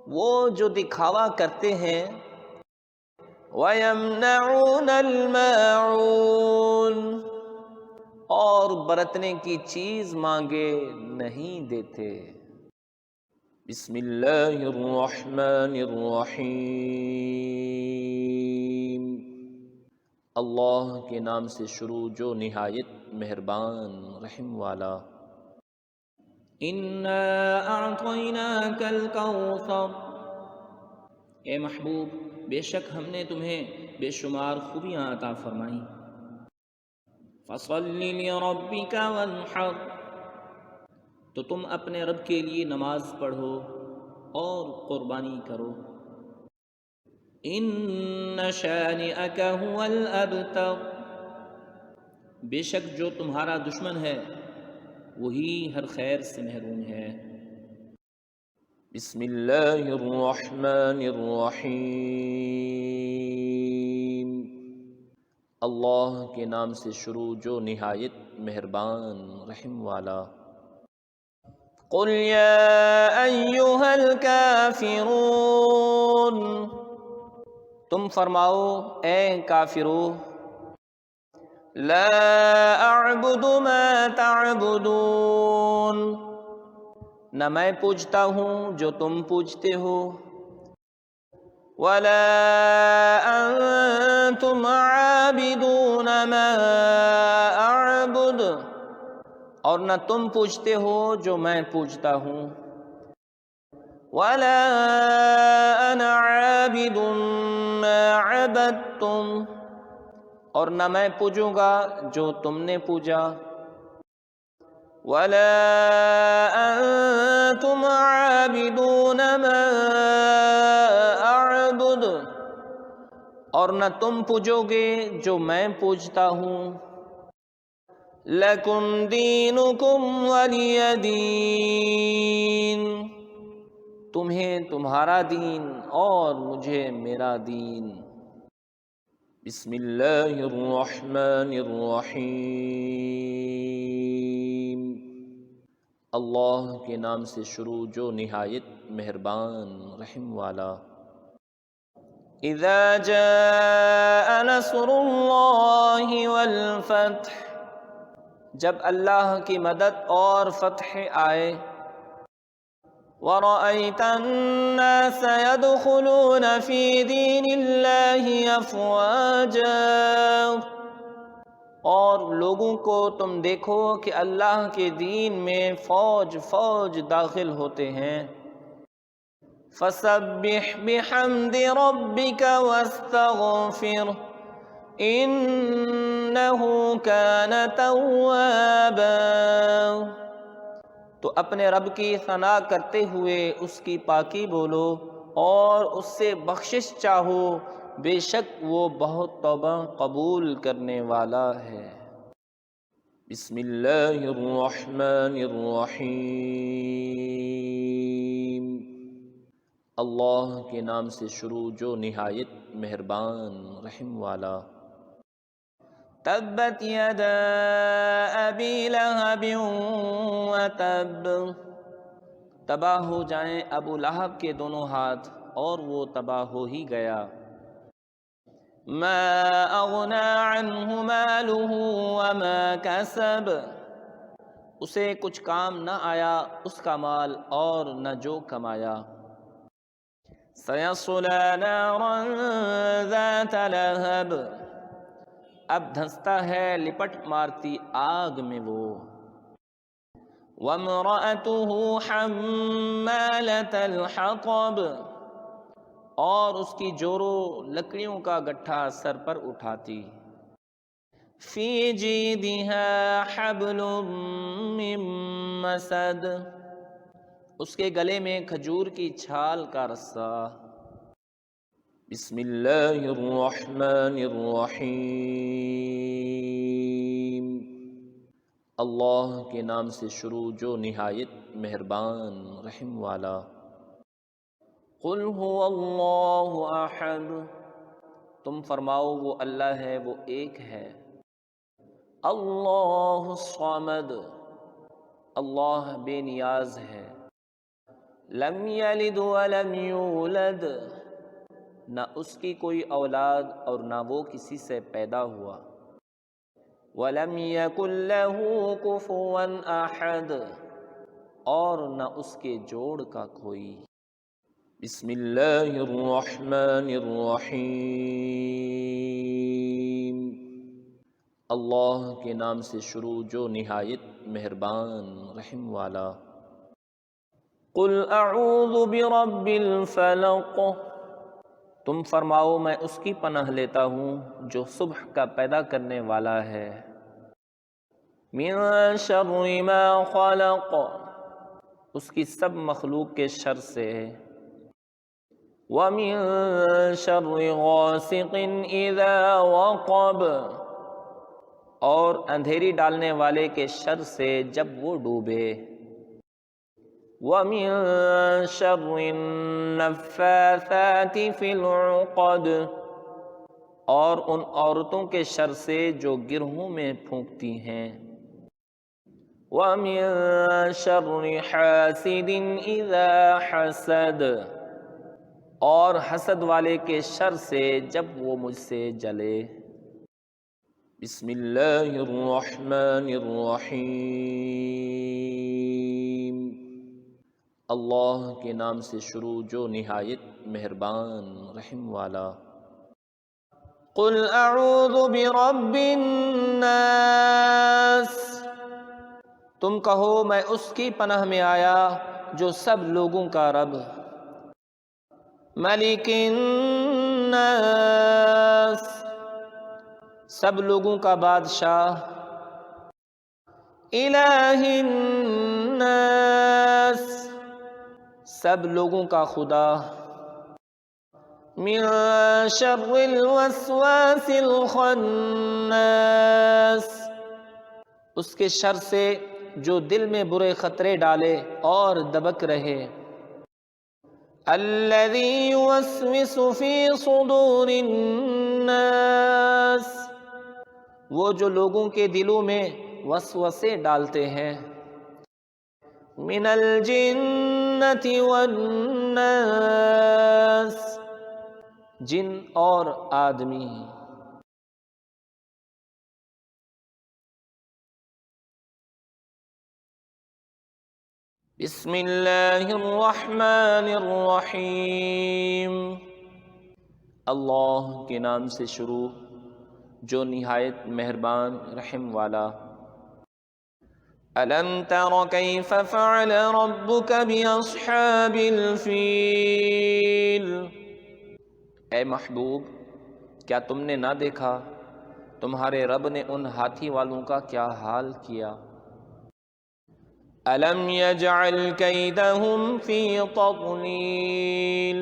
وہ جو دکھاوا کرتے ہیں۔ وَيَمْنَعُونَ الْمَاعُونَ، اور برتنے کی چیز مانگے نہیں دیتے۔ بسم اللہ الرحمن الرحیم، اللہ کے نام سے شروع جو نہایت مہربان رحم والا۔ اِنَّا أَعْطَيْنَاكَ الْكَوْثَرَ، اے محبوب بے شک ہم نے تمہیں بے شمار خوبیاں عطا فرمائیں۔ فَصَلِّ لِرَبِّكَ وَانْحَرْ، تو تم اپنے رب کے لیے نماز پڑھو اور قربانی کرو۔ إِنَّ شَانِئَكَ هُوَ الْأَبْتَرُ، بے شک جو تمہارا دشمن ہے وہی ہر خیر سے محروم ہے۔ بسم اللہ الرحمن الرحیم، اللہ کے نام سے شروع جو نہایت مہربان رحم والا۔ قل یا ایھا الکافرون، تم فرماؤ اے کافرو، لا اعبد ما تعبدون، نہ میں پوجتا ہوں جو تم پوجتے ہو، ولا انتم عابدون ما اعبد، اور نہ تم پوجتے ہو جو میں پوجتا ہوں، ولا انا عابد ما عبدتم، اور نہ میں پوجوں گا جو تم نے پوجا، ولا انتم عابدون ما اعبد، اور نہ تم پوجو گے جو میں پوجتا ہوں، لکم دینکم ولی دین، تمہیں تمہارا دین اور مجھے میرا دین۔ بسم اللہ الرحمن الرحیم، اللہ کے نام سے شروع جو نہایت مہربان رحم والا۔ اذا جاء نصر اللہ والفتح، جب اللہ کی مدد اور فتح آئے، وَرَأَيْتَ النَّاسَ يَدْخُلُونَ فِي دِينِ اللَّهِ أَفْوَاجًا، اور لوگوں کو تم دیکھو کہ اللہ کے دین میں فوج فوج داخل ہوتے ہیں، فَسَبِّحْ بِحَمْدِ رَبِّكَ وَاسْتَغْفِرْهُ إِنَّهُ كَانَ تَوَّابًا، تو اپنے رب کی ثنا کرتے ہوئے اس کی پاکی بولو اور اس سے بخشش چاہو، بے شک وہ بہت توبہ قبول کرنے والا ہے۔ بسم اللہ الرحمن الرحیم، اللہ کے نام سے شروع جو نہایت مہربان رحم والا۔ تبت یدا ابی لہب وتب، تباہ ہو جائیں ابو لہب کے دونوں ہاتھ اور وہ تباہ ہو ہی گیا۔ ما اغنی عنہ مالہ وما کسب، اسے کچھ کام نہ آیا اس کا مال اور نہ جو کمایا۔ سیصلی نارا ذات لہب، اب دھنستا ہے لپٹ مارتی آگ میں وہ۔ وامرأتہ حمالۃ الحطب، اور اس کی جورو لکڑیوں کا گٹھا سر پر اٹھاتی۔ فی جیدہا حبل من مسد، اس کے گلے میں کھجور کی چھال کا رسہ۔ بسم اللہ الرحمن الرحیم، اللہ کے نام سے شروع جو نہایت مہربان رحم والا۔ قل هو اللہ احد، تم فرماؤ وہ اللہ ہے، وہ ایک ہے۔ اللہ الصمد، اللہ بے نیاز ہے۔ لم یلد ولم یولد، نہ اس کی کوئی اولاد اور نہ وہ کسی سے پیدا ہوا۔ وَلَمْ يَكُنْ لَهُ كُفُوًا أَحَدٌ، اور نہ اس کے جوڑ کا کوئی۔ بسم اللہ الرحمن الرحیم، اللہ کے نام سے شروع جو نہایت مہربان رحم والا۔ قل اعوذ برب الفلق، تم فرماؤ میں اس کی پناہ لیتا ہوں جو صبح کا پیدا کرنے والا ہے۔ من شر ما خلق، اس کی سب مخلوق کے شر سے۔ وَمِن شَرِّ غَاسِقٍ إِذَا وَقَبَ، اور اندھیری ڈالنے والے کے شر سے جب وہ ڈوبے، وَمِن شَرِّ النَّفَّاثَاتِ فِي الْعُقَدِ، اور ان عورتوں کے شر سے جو گرہوں میں پھونکتی ہیں، وَمِن شَرِّ حَاسِدٍ إِذَا حَسَدَ، اور حسد والے کے شر سے جب وہ مجھ سے جلے۔ بسم اللہ الرحمن الرحیم، اللہ کے نام سے شروع جو نہایت مہربان رحم والا۔ قل اعوذ برب الناس، تم کہو میں اس کی پناہ میں آیا جو سب لوگوں کا رب، ملک الناس، سب لوگوں کا بادشاہ، الہ الناس، سب لوگوں کا خدا، من شر الوسواس الخناس، اس کے شر سے جو دل میں برے خطرے ڈالے اور دبک رہے، الذی یوسوس فی صدور الناس، وہ جو لوگوں کے دلوں میں وسوسے ڈالتے ہیں، من الجنۃ والناس، جن اور آدمی۔ بسم اللہ الرحمن الرحیم، اللہ کے نام سے شروع جو نہایت مہربان رحم والا۔ الم تر کیف فعل ربک باصحاب الفیل، اے محبوب کیا تم نے نہ دیکھا تمہارے رب نے ان ہاتھی والوں کا کیا حال کیا۔ الم یجعل کیدہم فی تضلیل،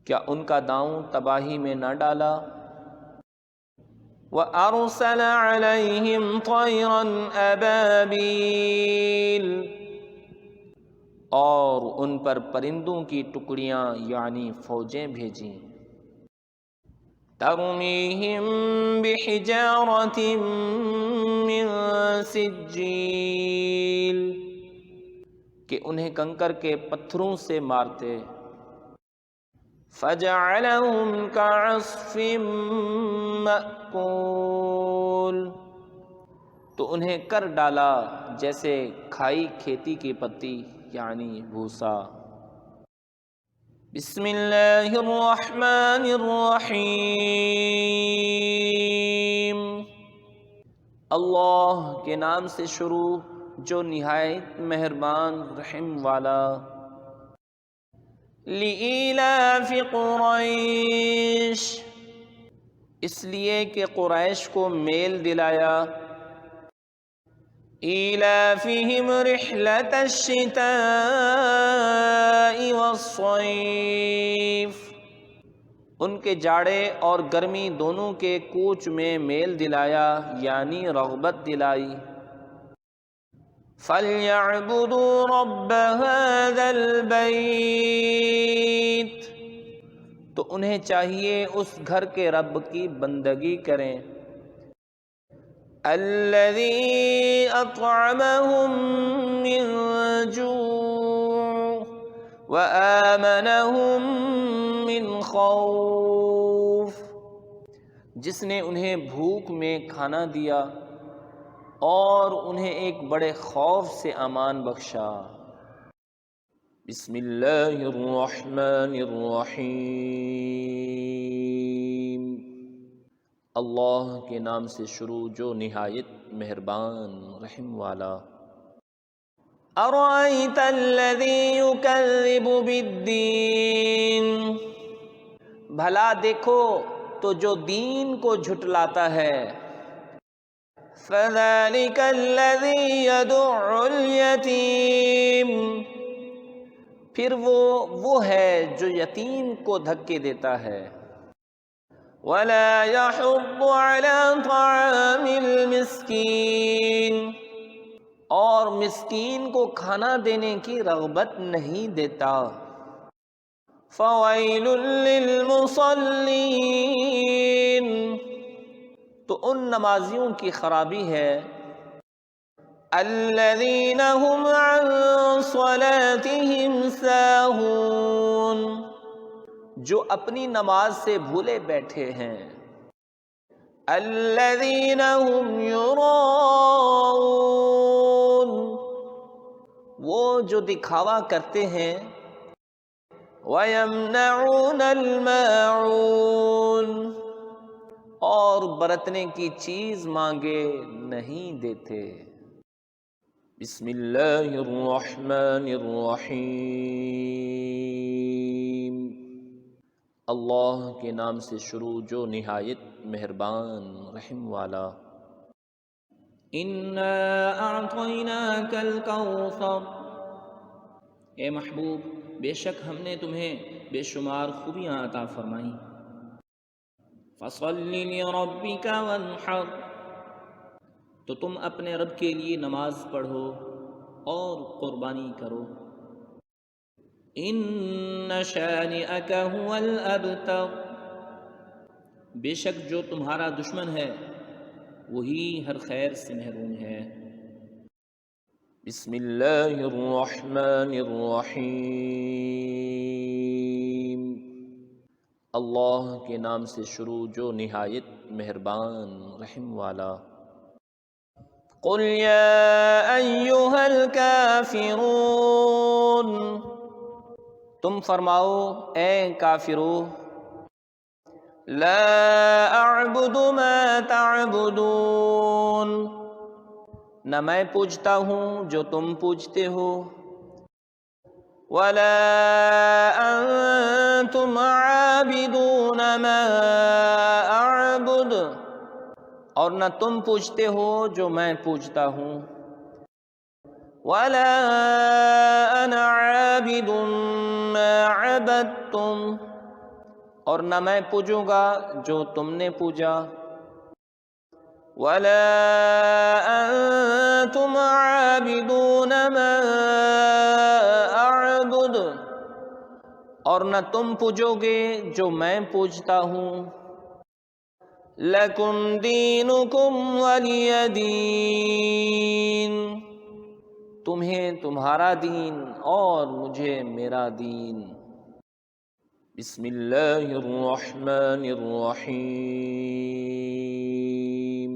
کیا ان کا داؤں تباہی میں نہ ڈالا۔ وَأَرْسَلَ عَلَيْهِمْ طَيْرًا أَبَابِيلَ، اور ان پر پرندوں کی ٹکڑیاں یعنی فوجیں بھیجیں، تَرْمِيهِمْ بِحِجَارَةٍ مِّن سِجِّيلٍ، کہ انہیں کنکر کے پتھروں سے مارتے، فَجَعَلَهُمْ كَعَصْفٍ مَّأْكُولٍ، تو انہیں کر ڈالا جیسے کھائی کھیتی کی پتی یعنی بھوسا۔ بسم اللہ الرحمن الرحیم، اللہ کے نام سے شروع جو نہایت مہربان رحم والا۔ لِإِيلَافِ قُرَيْشٍ، اس لیے کہ قریش کو میل دلایا، إِيلَافِهِمْ رِحْلَةَ الشِّتَاءِ وَالصَّيْفِ، ان کے جاڑے اور گرمی دونوں کے کوچ میں میل دلایا یعنی رغبت دلائی۔ فَلْيَعْبُدُوا رَبَّ هَذَا الْبَيْتِ، تو انہیں چاہیے اس گھر کے رب کی بندگی کریں، الَّذِي أَطْعَمَهُم مِّن جُوعٍ وَآمَنَهُم مِّن خَوْفٍ، جس نے انہیں بھوک میں کھانا دیا اور انہیں ایک بڑے خوف سے امان بخشا۔ بسم اللہ الرحمن الرحیم، اللہ کے نام سے شروع جو نہایت مہربان رحم والا۔ ارأیت الذی یکذب بالدین، بھلا دیکھو تو جو دین کو جھٹلاتا ہے، فذلک الذی یدع الیتیم، پھر وہ ہے جو یتیم کو دھکے دیتا ہے، ولا يحض على طعام المسكين، اور مسکین کو کھانا دینے کی رغبت نہیں دیتا۔ فویل للمصلین، تو ان نمازیوں کی خرابی ہے، الذین هم عن صلاتهم ساہون، جو اپنی نماز سے بھولے بیٹھے ہیں، الذین هم یراؤون، وہ جو دکھاوا کرتے ہیں، وَيَمْنَعُونَ الْمَاعُونَ، اور برتنے کی چیز مانگے نہیں دیتے۔ بسم اللہ الرحمن الرحیم، اللہ کے نام سے شروع جو نہایت مہربان رحم والا۔ اِنَّا أَعْطَيْنَاكَ الْكَوْثَرَ، اے محبوب بے شک ہم نے تمہیں بے شمار خوبیاں عطا فرمائیں۔ فَصَلِّ لِرَبِّكَ وَانْحَرْ، تو تم اپنے رب کے لیے نماز پڑھو اور قربانی کرو۔ إِنَّ شَانِئَكَ هُوَ الْأَبْتَرُ، بے شک جو تمہارا دشمن ہے وہی ہر خیر سے محروم ہے۔ بسم اللہ الرحمن الرحیم، اللہ کے نام سے شروع جو نہایت مہربان رحم والا۔ قل یا ایہا الکافرون، تم فرماؤ اے کافرو، لا اعبد ما تعبدون، نہ میں پوجتا ہوں جو تم پوجتے ہو، ولا انتم عابدون ما اعبد، اور نہ تم پوجتے ہو جو میں پوجتا ہوں، ولا انا عابد ما عبدتم، اور نہ میں پوجوں گا جو تم نے پوجا، ولا انتم عابدون ما اعبد، اور نہ تم پوجو گے جو میں پوجتا ہوں، لکم دینکم ولی دین، تمہیں تمہارا دین اور مجھے میرا دین۔ بسم اللہ الرحمن الرحیم،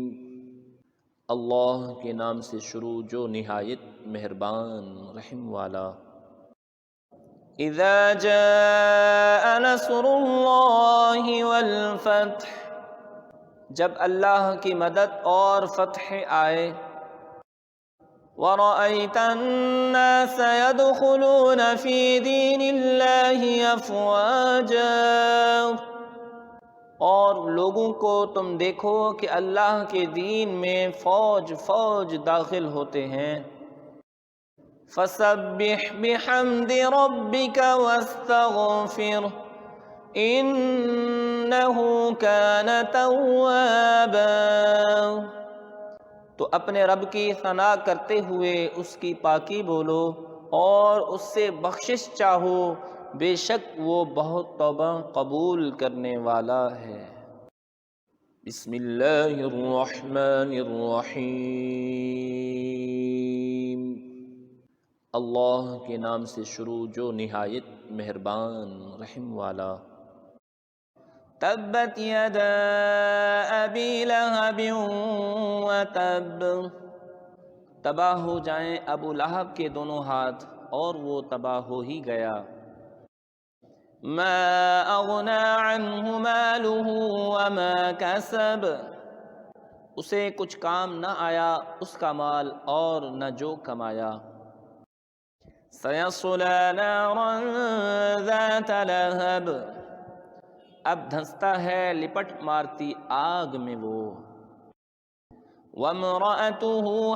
اللہ کے نام سے شروع جو نہایت مہربان رحم والا۔ اذا جاء نصر اللہ والفتح، جب اللہ کی مدد اور فتح آئے، وَرَأَيْتَ النَّاسَ يَدْخُلُونَ فِي دِينِ اللَّهِ أَفْوَاجًا، اور لوگوں کو تم دیکھو کہ اللہ کے دین میں فوج فوج داخل ہوتے ہیں، فَسَبِّحْ بِحَمْدِ رَبِّكَ وَاسْتَغْفِرْهُ إِنَّهُ كَانَ تَوَّابًا، تو اپنے رب کی ثنا کرتے ہوئے اس کی پاکی بولو اور اس سے بخشش چاہو، بے شک وہ بہت توبہ قبول کرنے والا ہے۔ بسم اللہ الرحمن الرحیم، اللہ کے نام سے شروع جو نہایت مہربان رحم والا۔ تبت یدا ابی لہب وتب، تباہ ہو جائیں ابو لہب کے دونوں ہاتھ اور وہ تباہ ہو ہی گیا۔ ما اغنی عنہ مالہ وما کسب، اسے کچھ کام نہ آیا اس کا مال اور نہ جو کمایا۔ سیصلی نارا ذات لہب، اب دھنستا ہے لپٹ مارتی آگ میں وہ۔ وامرأتہ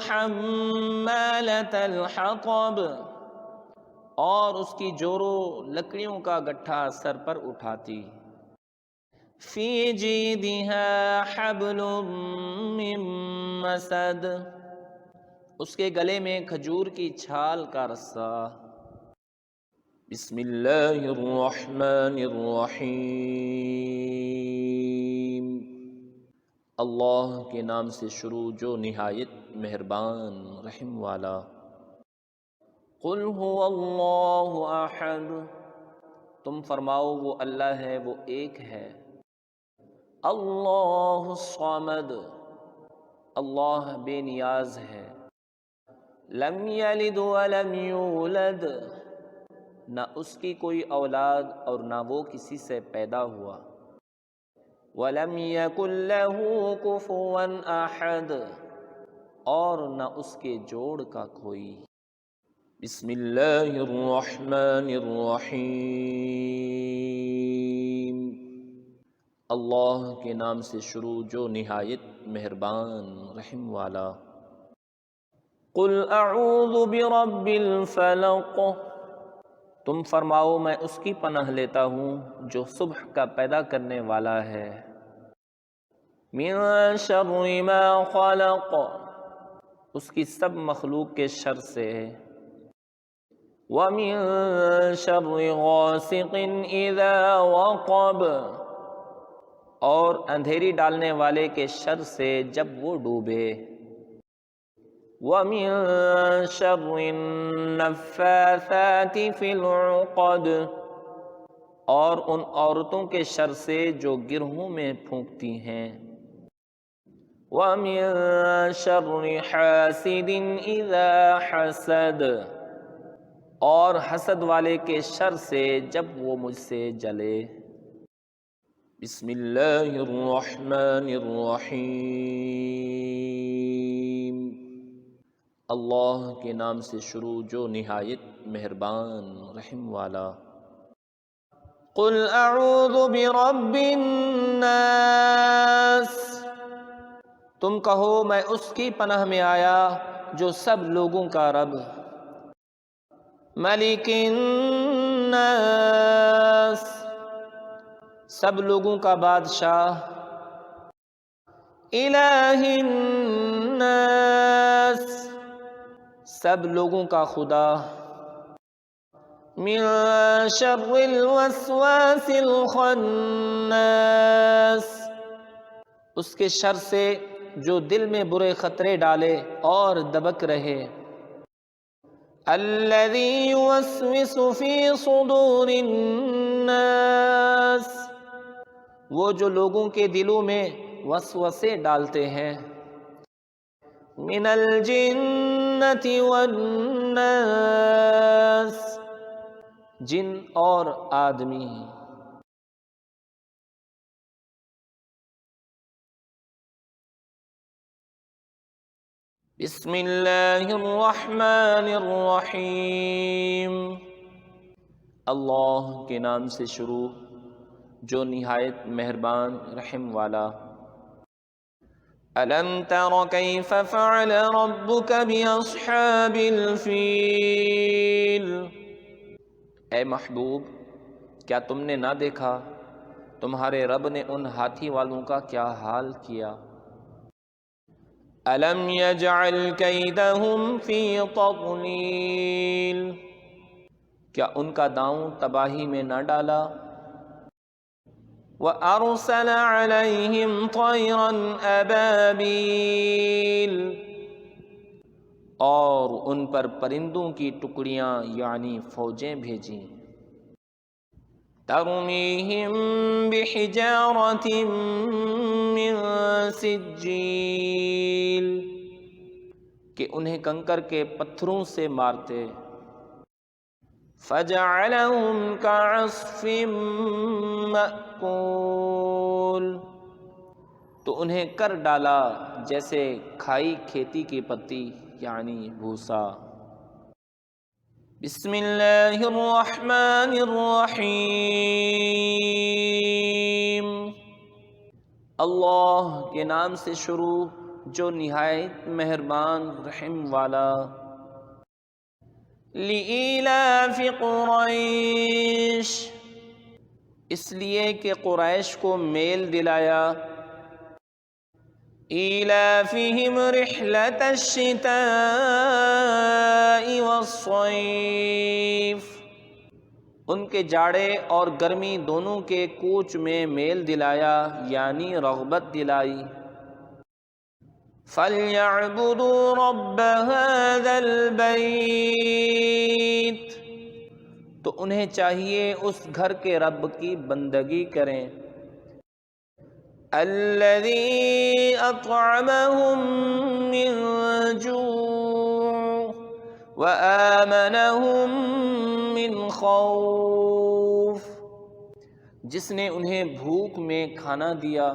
حمالۃ الحطب، اور اس کی جورو لکڑیوں کا گٹھا سر پر اٹھاتی۔ فی جیدها حبل من مسد، اس کے گلے میں کھجور کی چھال کا رسہ۔ بسم اللہ الرحمن الرحیم، اللہ کے نام سے شروع جو نہایت مہربان رحم والا۔ قل هو اللہ احد، تم فرماؤ وہ اللہ ہے، وہ ایک ہے۔ اللہ الصمد، اللہ بے نیاز ہے۔ لم یلد ولم یولد، نہ اس کی کوئی اولاد اور نہ وہ کسی سے پیدا ہوا۔ وَلَمْ يَكُنْ لَهُ كُفُوًا أَحَدٌ، اور نہ اس کے جوڑ کا کوئی۔ بسم اللہ الرحمن الرحیم، اللہ کے نام سے شروع جو نہایت مہربان رحم والا۔ قل اعوذ برب الفلق، تم فرماؤ میں اس کی پناہ لیتا ہوں جو صبح کا پیدا کرنے والا ہے۔ من شر ما خلق، اس کی سب مخلوق کے شر سے۔ ومن شر غاسق اذا وقب، اور اندھیری ڈالنے والے کے شر سے جب وہ ڈوبے۔ وَمِن شَرِّ النَّفَّاثَاتِ فِي الْعُقَدِ، اور ان عورتوں کے شر سے جو گرہوں میں پھونکتی ہیں۔ وَمِن شَرِّ حَاسِدٍ إِذَا حَسَدَ، اور حسد والے کے شر سے جب وہ مجھ سے جلے۔ بسم اللہ الرحمن الرحیم، اللہ کے نام سے شروع جو نہایت مہربان رحم والا۔ قل اعوذ برب الناس، تم کہو میں اس کی پناہ میں آیا جو سب لوگوں کا رب۔ ملک الناس، سب لوگوں کا بادشاہ۔ الہ الناس، سب لوگوں کا خدا۔ من شر الوسواس الخناس، اس کے شر سے جو دل میں برے خطرے ڈالے اور دبک رہے۔ الذی یوسوس فی صدور الناس، وہ جو لوگوں کے دلوں میں وسوسے ڈالتے ہیں۔ من الجنۃ والناس، جن اور آدمی۔ بسم اللہ الرحمن الرحیم، اللہ کے نام سے شروع جو نہایت مہربان رحم والا۔ ألم تر كيف فعل ربك بأصحاب الفيل، اے محبوب کیا تم نے نہ دیکھا تمہارے رب نے ان ہاتھی والوں کا کیا حال کیا۔ ألم يجعل كيدهم في تضليل، کیا ان کا داؤں تباہی میں نہ ڈالا۔ وأرسل عليهم طيرا أبابيل، اور ان پر پرندوں کی ٹکڑیاں یعنی فوجیں بھیجیں۔ ترميهم بحجارة من سجيل، کہ انہیں کنکر کے پتھروں سے مارتے۔ فجعلهم كعصف مأكول، تو انہیں کر ڈالا جیسے کھائی کھیتی کی پتی یعنی بھوسا۔ بسم اللہ الرحمن الرحیم، اللہ کے نام سے شروع جو نہایت مہربان رحم والا۔ لإيلاف قریش، اس لیے کہ قریش کو میل دلایا، ایلافہم رحلۃ الشتاء والصیف، ان کے جاڑے اور گرمی دونوں کے کوچ میں میل دلایا، یعنی رغبت دلائی۔ فَلْيَعْبُدُوا رَبَّ هَذَا الْبَيْتِ، تو انہیں چاہیے اس گھر کے رب کی بندگی کریں، الَّذِي أَطْعَمَهُم مِّن جُوعٍ وَآمَنَهُم مِّن خوف، جس نے انہیں بھوک میں کھانا دیا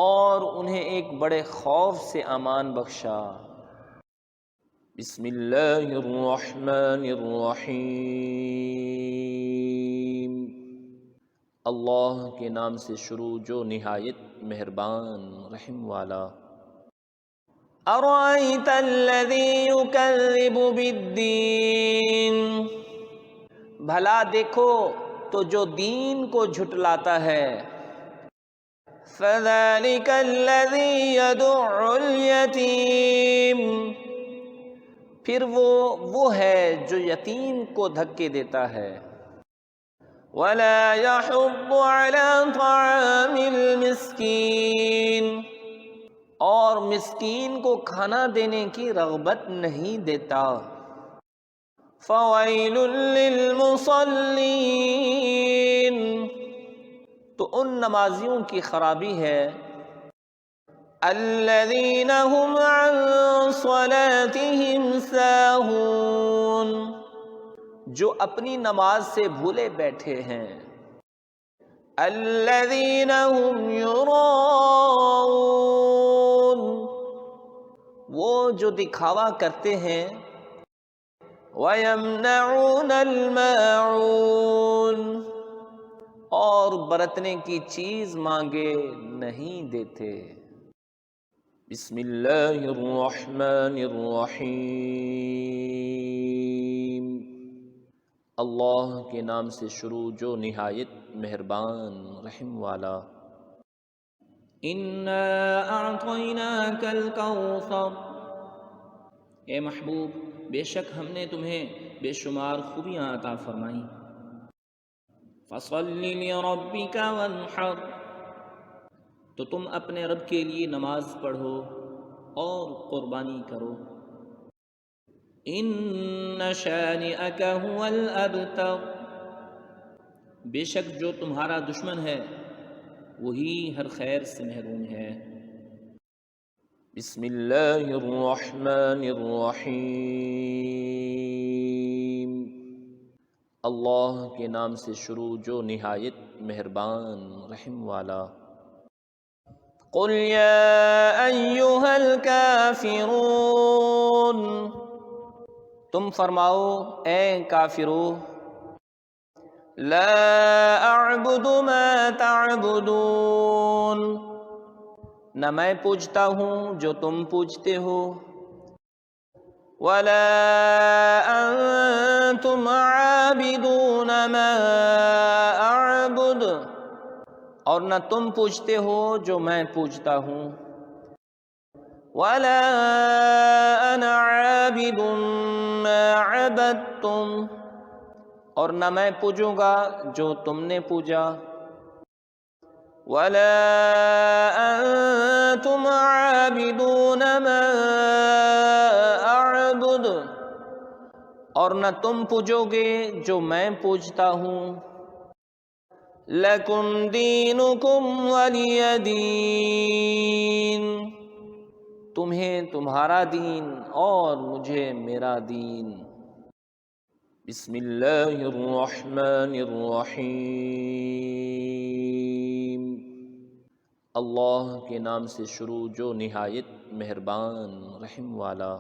اور انہیں ایک بڑے خوف سے امان بخشا۔ بسم اللہ الرحمن الرحیم، اللہ کے نام سے شروع جو نہایت مہربان رحم والا۔ ارأیت الذی یکذب بالدین، بھلا دیکھو تو جو دین کو جھٹلاتا ہے، فذلک الذی یدع الیتیم، پھر وہ ہے جو یتیم کو دھکے دیتا ہے، ولا یحض علی طعام المسکین، اور مسکین کو کھانا دینے کی رغبت نہیں دیتا، فویل للمصلین، تو ان نمازیوں کی خرابی ہے، الذین هم عن صلاتهم ساہون، جو اپنی نماز سے بھولے بیٹھے ہیں، الذین هم یراؤون، وہ جو دکھاوا کرتے ہیں، وَيَمْنَعُونَ الْمَاعُونَ، اور برتنے کی چیز مانگے نہیں دیتے۔ بسم اللہ الرحمن الرحیم، اللہ کے نام سے شروع جو نہایت مہربان رحم والا۔ اِنَّا أَعْطَيْنَاكَ الْكَوْثَرَ، اے محبوب بے شک ہم نے تمہیں بے شمار خوبیاں عطا فرمائیں، فَصَلِّ لِرَبِّكَ وَانْحَرْ، تو تم اپنے رب کے لیے نماز پڑھو اور قربانی کرو، إِنَّ شَانِئَكَ هُوَ الْأَبْتَرُ، بے شک جو تمہارا دشمن ہے وہی ہر خیر سے محروم ہے۔ بسم اللہ الرحمن الرحیم، اللہ کے نام سے شروع جو نہایت مہربان رحم والا۔ قل یا ایہا الکافرون، تم فرماؤ اے کافرو، لا اعبد ما تعبدون، نہ میں پوجتا ہوں جو تم پوجتے ہو، ولا انتم عابدون ما اعبد، اور نہ تم پوجتے ہو جو میں پوجتا ہوں، ولا انا عابد ما عبدتم، اور نہ میں پوجوں گا جو تم نے پوجا، ولا انتم عابدون ما اعبد، اور نہ تم پوجو گے جو میں پوجتا ہوں، لکم دینکم ولی دین، تمہیں تمہارا دین اور مجھے میرا دین۔ بسم اللہ الرحمن الرحیم، اللہ کے نام سے شروع جو نہایت مہربان رحم والا۔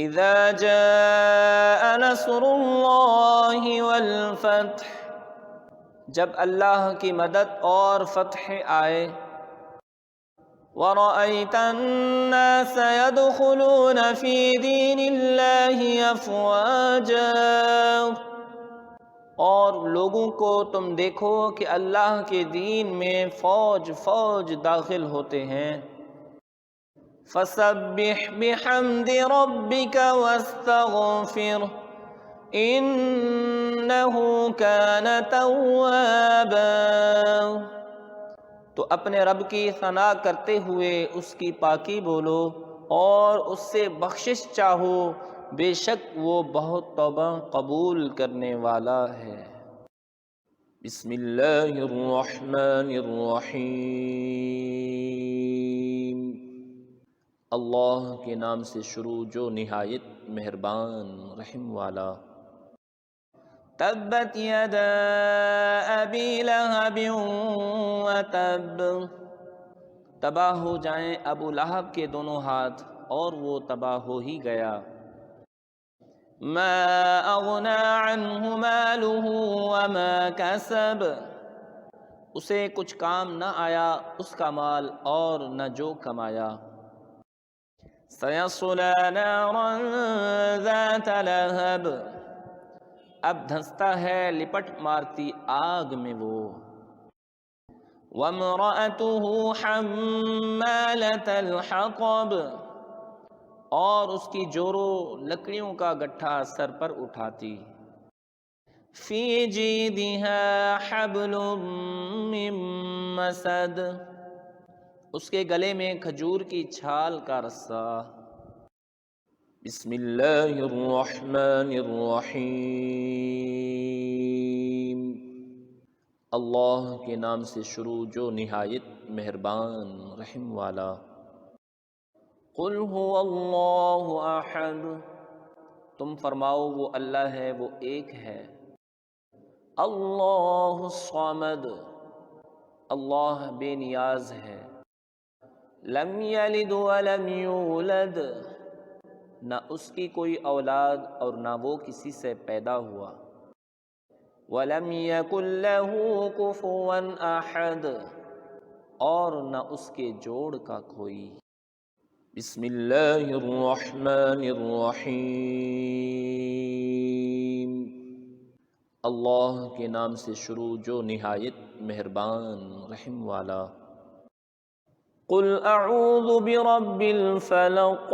اذا جاء نصر اللہ والفتح، جب اللہ کی مدد اور فتح آئے، وَرَأَيْتَ النَّاسَ يَدْخُلُونَ فِي دِينِ اللَّهِ أَفْوَاجًا، اور لوگوں کو تم دیکھو کہ اللہ کے دین میں فوج فوج داخل ہوتے ہیں۔ فسبح بحمد ربک واستغفر انہ کان توابا، تو اپنے رب کی ثنا کرتے ہوئے اس کی پاکی بولو اور اس سے بخشش چاہو، بے شک وہ بہت توبہ قبول کرنے والا ہے۔ بسم اللہ الرحمن الرحیم، اللہ کے نام سے شروع جو نہایت مہربان رحم والا۔ تبت یدا ابی لہب وتب، تباہ ہو جائیں ابو لہب کے دونوں ہاتھ اور وہ تباہ ہو ہی گیا۔ ما اغنی عنہ مالہ وما کسب، اسے کچھ کام نہ آیا اس کا مال اور نہ جو کمایا۔ سیصلی نارا ذات لہب، اب دھنستا ہے لپٹ مارتی آگ میں وہ۔ وامرأتہ حمالۃ الحطب، اور اس کی جورو لکڑیوں کا گٹھا سر پر اٹھاتی۔ فی جیدہا حبل من مسد، اس کے گلے میں کھجور کی چھال کا رسہ۔ بسم اللہ الرحمن الرحیم، اللہ کے نام سے شروع جو نہایت مہربان رحم والا۔ قل هو اللہ احد، تم فرماؤ وہ اللہ ہے، وہ ایک ہے۔ اللہ الصمد، اللہ بے نیاز ہے۔ لم یلد ولم یولد، نہ اس کی کوئی اولاد اور نہ وہ کسی سے پیدا ہوا۔ ولم یکن لہ کفوا احد، اور نہ اس کے جوڑ کا کوئی۔ بسم اللہ الرحمن الرحیم، اللہ کے نام سے شروع جو نہایت مہربان رحم والا۔ قل اعوذ برب الفلق،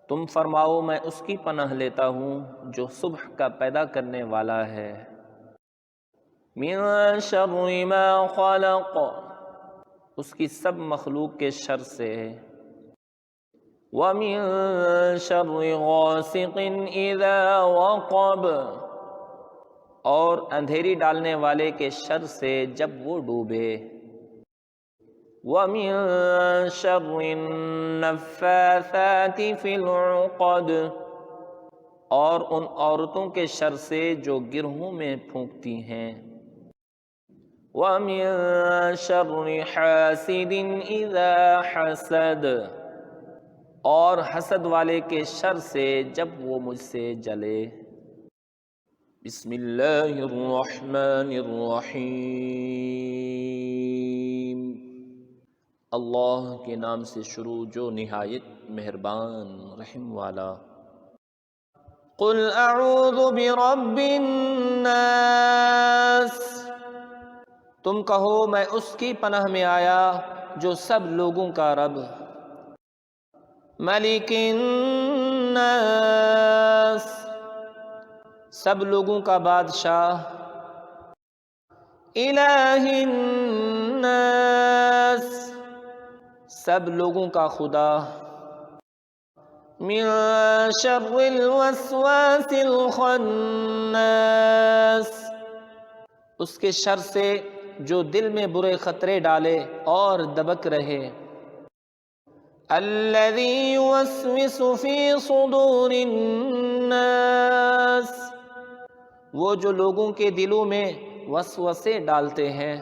تم فرماؤ میں اس کی پناہ لیتا ہوں جو صبح کا پیدا کرنے والا ہے۔ من شر ما خلق، اس کی سب مخلوق کے شر سے۔ وَمِن شَرِّ غَاسِقٍ إِذَا وَقَبَ، اور اندھیری ڈالنے والے کے شر سے جب وہ ڈوبے۔ وَمِن شَرِّ النَّفَّاثَاتِ فِي الْعُقَدِ، اور ان عورتوں کے شر سے جو گرہوں میں پھونکتی ہیں۔ وَمِن شَرِّ حَاسِدٍ إِذَا حَسَدَ، اور حسد والے کے شر سے جب وہ مجھ سے جلے۔ بسم اللہ الرحمن الرحیم، اللہ کے نام سے شروع جو نہایت مہربان رحم والا۔ قل اعوذ برب الناس، تم کہو میں اس کی پناہ میں آیا جو سب لوگوں کا رب۔ ملک الناس، سب لوگوں کا بادشاہ۔ الہ الناس، سب لوگوں کا خدا۔ من شر الوسواس الخناس، اس کے شر سے جو دل میں برے خطرے ڈالے اور دبک رہے۔ الذی یوسوس فی صدور الناس، وہ جو لوگوں کے دلوں میں وسوسے ڈالتے ہیں۔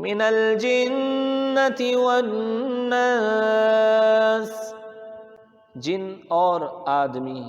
من الجنۃ والناس، جن اور آدمی۔